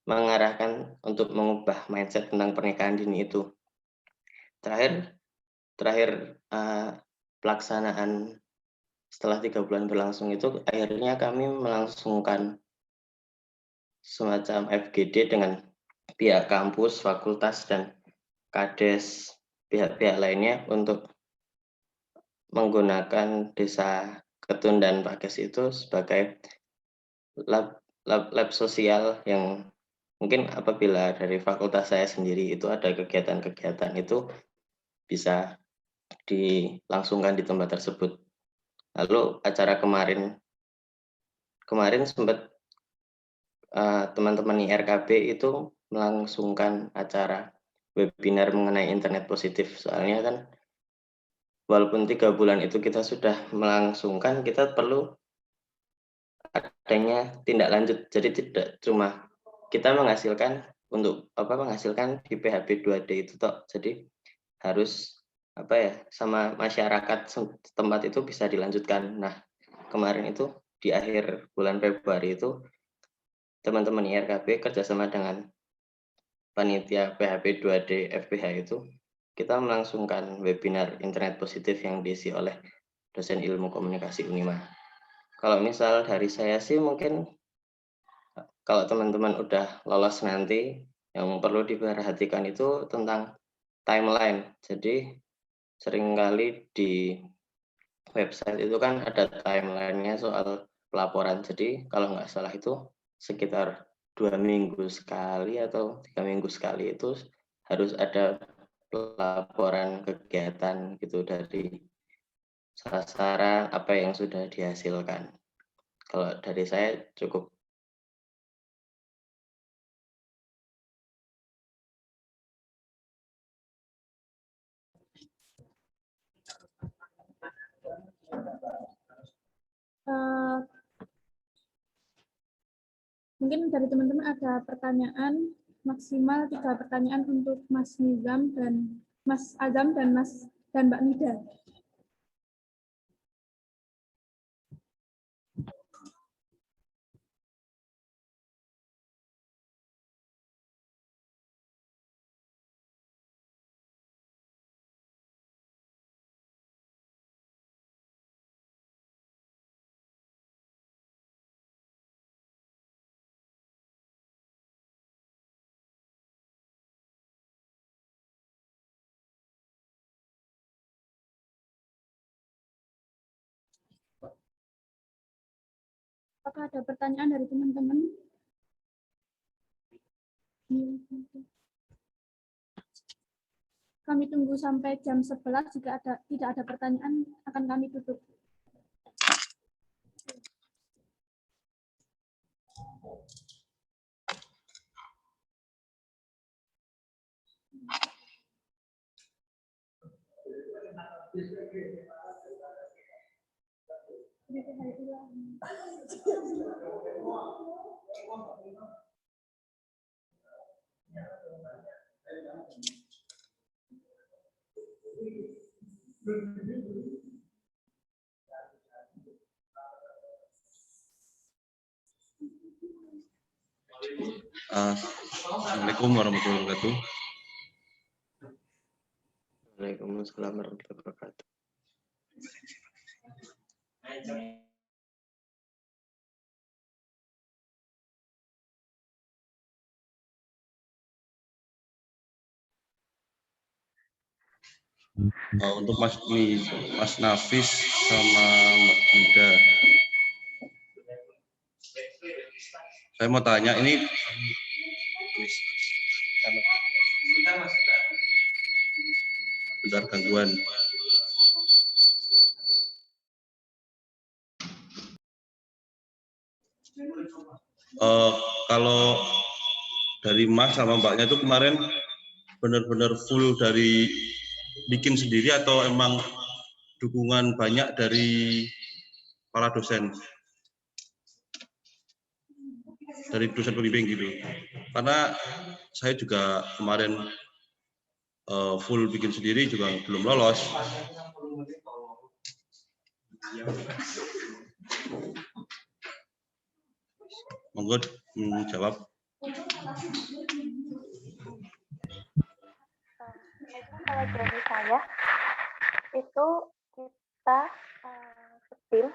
mengarahkan untuk mengubah mindset tentang pernikahan dini itu. Terakhir pelaksanaan setelah 3 bulan berlangsung itu, akhirnya kami melangsungkan semacam FGD dengan pihak kampus, fakultas, dan kades pihak-pihak lainnya untuk menggunakan Desa Ketun dan Pakis itu sebagai lab sosial yang mungkin apabila dari fakultas saya sendiri itu ada kegiatan-kegiatan itu bisa dilangsungkan di tempat tersebut. Lalu acara kemarin sempat teman-teman IRKB itu melangsungkan acara webinar mengenai internet positif. Soalnya kan walaupun 3 bulan itu kita sudah melangsungkan, kita perlu adanya tindak lanjut. Jadi tidak cuma kita menghasilkan di PHP 2D itu toh. Jadi harus sama masyarakat tempat itu bisa dilanjutkan. Nah, kemarin itu di akhir bulan Februari itu teman-teman IRKB kerjasama dengan panitia PHP 2D FPH itu kita melangsungkan webinar internet positif yang diisi oleh dosen ilmu komunikasi Unima. Kalau misal dari saya sih mungkin kalau teman-teman udah lolos nanti, yang perlu diperhatikan itu tentang timeline. Jadi seringkali di website itu kan ada timeline-nya soal pelaporan. Jadi kalau nggak salah itu sekitar 2 minggu sekali atau 3 minggu sekali itu harus ada laporan kegiatan gitu dari sasaran apa yang sudah dihasilkan. Kalau dari saya cukup. Mungkin dari teman-teman ada pertanyaan, maksimal 3 pertanyaan untuk Mas Nizam dan Mas Azam dan Mbak Nida. Apakah ada pertanyaan dari teman-teman? Kami tunggu sampai jam 11. Jika tidak ada pertanyaan, akan kami tutup. Assalamualaikum warahmatullahi wabarakatuh. Waalaikumsalam warahmatullahi wabarakatuh. Untuk Mas Nafis sama Mbak Linda, saya mau tanya ini, bentar gangguan. Kalau dari Mas sama Mbaknya itu kemarin benar-benar full dari bikin sendiri atau emang dukungan banyak dari para dosen? Dari dosen pembimbing gitu. Karena saya juga kemarin full bikin sendiri juga belum lolos. Monggo jawab. Kalau dari saya itu kita tim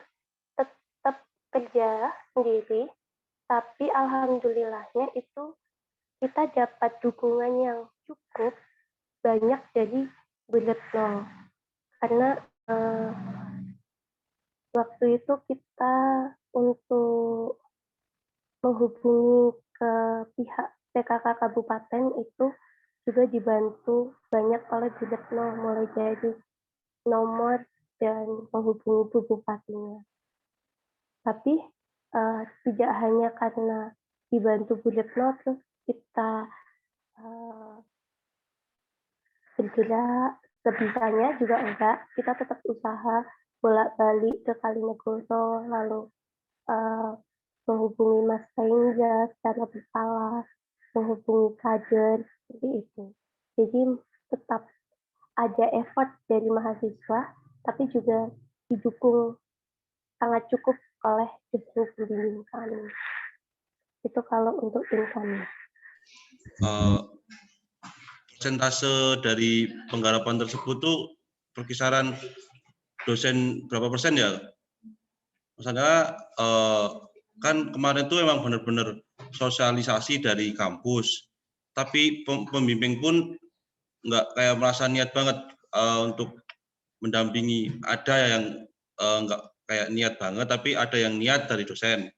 tetap kerja sendiri, tapi alhamdulillahnya itu kita dapat dukungan yang cukup banyak dari bullet nol. Karena waktu itu kita untuk menghubungi ke pihak PKK Kabupaten itu juga dibantu banyak oleh bullet nol, mulai dari nomor dan menghubungi Bu Bupatinya. Tapi tidak hanya karena dibantu bullet nol terus kita bergerak sebisanya juga enggak. Kita tetap usaha bolak-balik ke Kalinegoro, lalu menghubungi Mas Pengja secara berkala, menghubungi kader, seperti itu. Jadi tetap ada effort dari mahasiswa, tapi juga didukung sangat cukup oleh dosen pembimbing kami. Itu kalau untuk tim kami. Persentase dari penggarapan tersebut tuh perkisaran dosen berapa persen ya? Misalnya kan kemarin tuh emang benar-benar sosialisasi dari kampus, tapi pembimbing pun nggak kayak merasa niat banget untuk mendampingi. Ada yang nggak kayak niat banget, tapi ada yang niat dari dosen.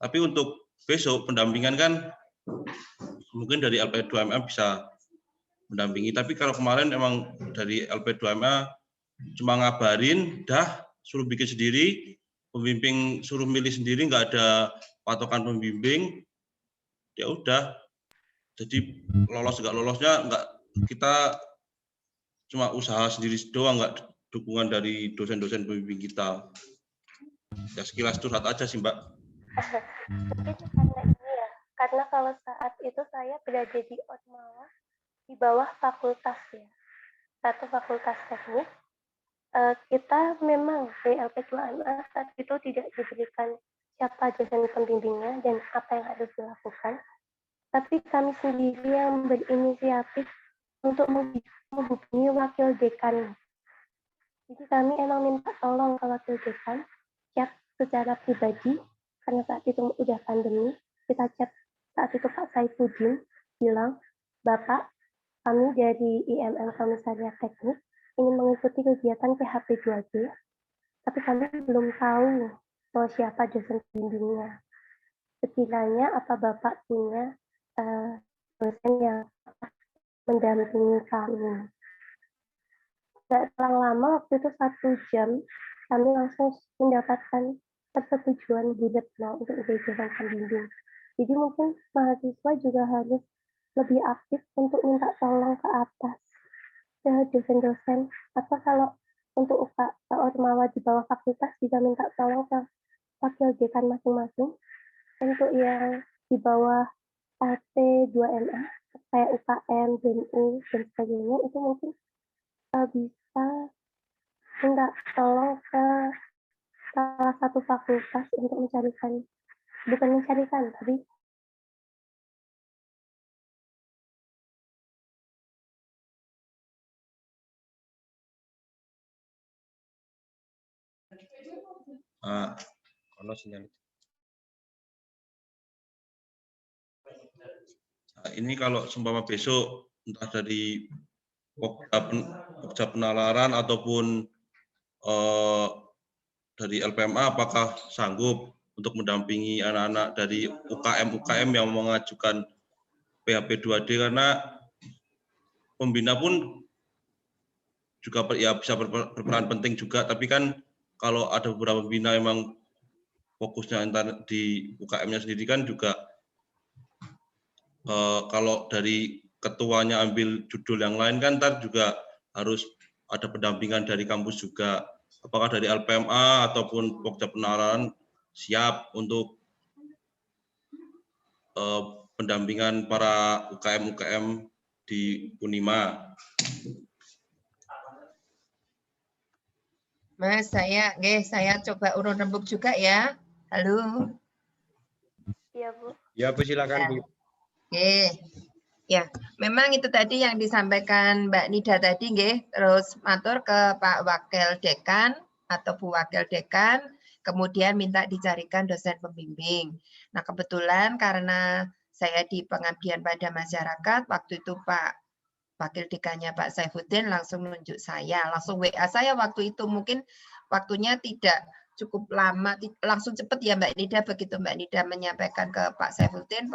Tapi untuk besok pendampingan kan mungkin dari LP2MA bisa mendampingi. Tapi kalau kemarin emang dari LP2MA cuma ngabarin, dah suruh bikin sendiri, pembimbing suruh milih sendiri, nggak ada patokan pembimbing, ya udah. Jadi lolos nggak lolosnya nggak, kita cuma usaha sendiri doang, nggak dukungan dari dosen-dosen pembimbing kita. Ya sekilas curhat aja sih Mbak. Mungkin karena ini ya, karena kalau saat itu saya berada di Ormawa di bawah fakultas ya, satu fakultas teknik. Kita memang di LP2MA saat itu tidak diberikan siapa dosen pembimbingnya dan apa yang harus dilakukan, tapi kami sendiri yang berinisiatif untuk menghubungi wakil dekan. Jadi kami emang minta tolong ke wakil dekan, chat secara pribadi, karena saat itu udah pandemi, kita chat saat itu Pak Saifuddin bilang, Bapak, kami dari IMM Komisariat Teknik ingin mengikuti kegiatan PHP 2G, tapi kami belum tahu siapa dosen pembimbingnya. Sekiranya apa Bapak punya dosen yang mendampingi kami. Tidak terlalu lama, waktu itu 1 jam, kami langsung mendapatkan persetujuan bullet nol untuk menjadi dosen pembimbing. Jadi mungkin mahasiswa juga harus lebih aktif untuk minta tolong ke atas, ke dosen-dosen, atau kalau untuk Ormawa di bawah fakultas bisa minta tolong ke wakil dekan masing-masing. Untuk yang di bawah LP2MA kayak UKM, BMU, dan sebagainya, itu mungkin bisa minta tolong ke salah satu fakultas untuk mencarikan, bukan mencarikan, tapi Kalau sinyal. Nah, ini kalau seumpama besok entah dari Pokja Penalaran ataupun dari LPMA apakah sanggup untuk mendampingi anak-anak dari UKM yang mengajukan PHP 2D, karena pembina pun juga ya bisa berperan penting juga, tapi kan kalau ada beberapa pembina memang fokusnya internet di UKM-nya sendiri kan juga kalau dari ketuanya ambil judul yang lain kan ntar juga harus ada pendampingan dari kampus juga. Apakah dari LPMA ataupun Pokja Penalaran siap untuk pendampingan para UKM di Unima? Mas, saya coba urun rembuk juga ya. Halo. Iya, Bu. Ya, Bu, silakan, Bu. Ya, memang itu tadi yang disampaikan Mbak Nida tadi, nggih. Terus matur ke Pak Wakil Dekan atau Bu Wakil Dekan, kemudian minta dicarikan dosen pembimbing. Nah, kebetulan karena saya di pengabdian pada masyarakat, waktu itu Pak Wakil Dekannya Pak Saifuddin langsung nunjuk saya, langsung WA saya waktu itu, mungkin waktunya tidak cukup lama, langsung cepat ya Mbak Nida, begitu Mbak Nida menyampaikan ke Pak Saifuddin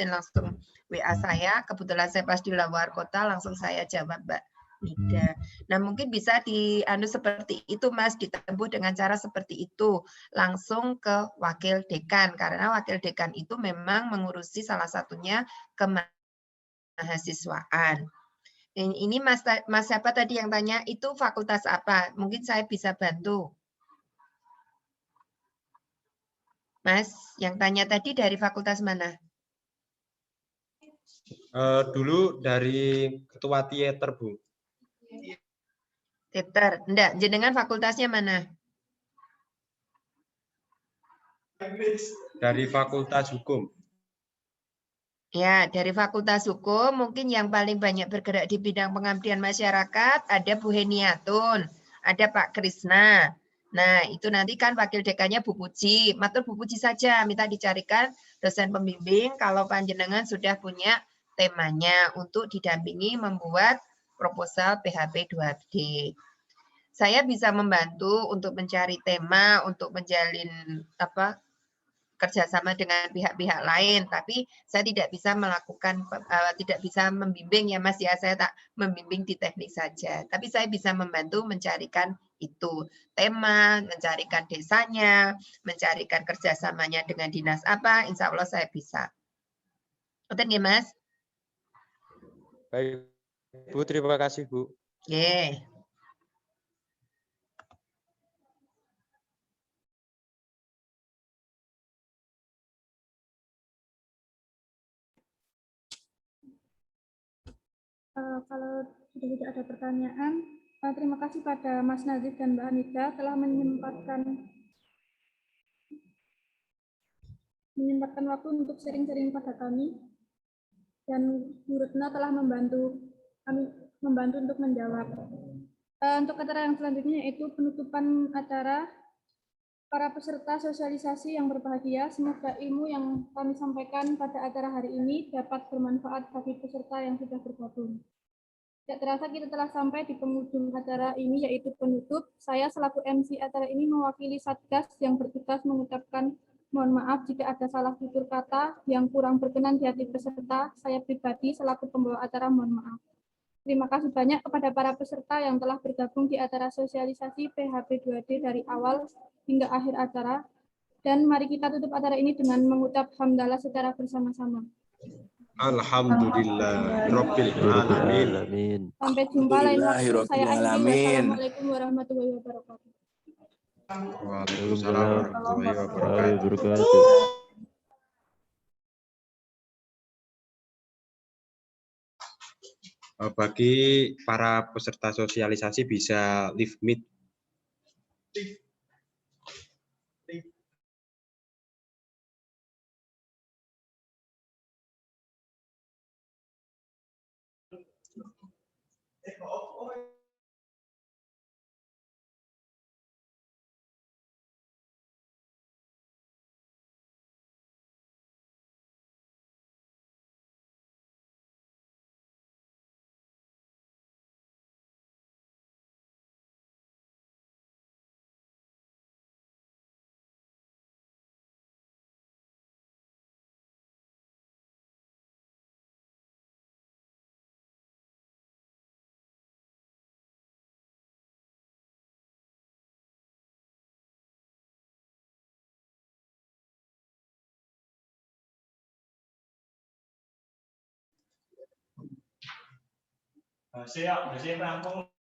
langsung WA saya, kebetulan saya pas di luar kota, langsung saya jawab Mbak Nida. Nah mungkin bisa seperti itu Mas, ditempuh dengan cara seperti itu, langsung ke Wakil Dekan, karena Wakil Dekan itu memang mengurusi salah satunya kemahasiswaan. Ini Mas siapa tadi yang tanya, itu fakultas apa? Mungkin saya bisa bantu. Mas, yang tanya tadi dari fakultas mana? Dulu dari Ketua Teater, Bu. Teater. Enggak, jenengan fakultasnya mana? Dari Fakultas Hukum. Ya, dari Fakultas Hukum, mungkin yang paling banyak bergerak di bidang pengabdian masyarakat, ada Bu Heniatun, ada Pak Krisna. Nah, itu nanti kan wakil dekannya Bu Puji. Matur Bu Puji saja, minta dicarikan dosen pembimbing kalau panjenengan sudah punya temanya untuk didampingi membuat proposal PHP 2D. Saya bisa membantu untuk mencari tema, untuk menjalin kerjasama dengan pihak-pihak lain, tapi saya tidak bisa melakukan, tidak bisa membimbing ya Mas ya, saya tak membimbing di teknik saja, tapi saya bisa membantu mencarikan itu tema, mencarikan desanya, mencarikan kerjasamanya dengan dinas apa, insya Allah saya bisa. Betul ya Mas? Baik, Bu, terima kasih Bu. Kalau sudah tidak ada pertanyaan, terima kasih pada Mas Nazif dan Mbak Anida telah menyempatkan waktu untuk sharing-sharing pada kami, dan Bu Retna telah membantu untuk menjawab. Untuk acara yang selanjutnya yaitu penutupan acara. Para peserta sosialisasi yang berbahagia, semoga ilmu yang kami sampaikan pada acara hari ini dapat bermanfaat bagi peserta yang sudah bergabung. Tidak terasa kita telah sampai di penghujung acara ini, yaitu penutup. Saya selaku MC acara ini mewakili Satgas yang bertugas mengucapkan mohon maaf jika ada salah tutur kata yang kurang berkenan di hati peserta. Saya pribadi selaku pembawa acara mohon maaf. Terima kasih banyak kepada para peserta yang telah bergabung di acara sosialisasi PHP 2D dari awal hingga akhir acara. Dan mari kita tutup acara ini dengan mengucap hamdalah secara bersama-sama. Alhamdulillah Rabbil Alamin. Sampai jumpa lain waktu. Saya akhiri. Wassalamualaikum warahmatullahi wabarakatuh. Waalaikumsalam warahmatullahi wabarakatuh. Bagi para peserta sosialisasi bisa live meet. Siap, rampung.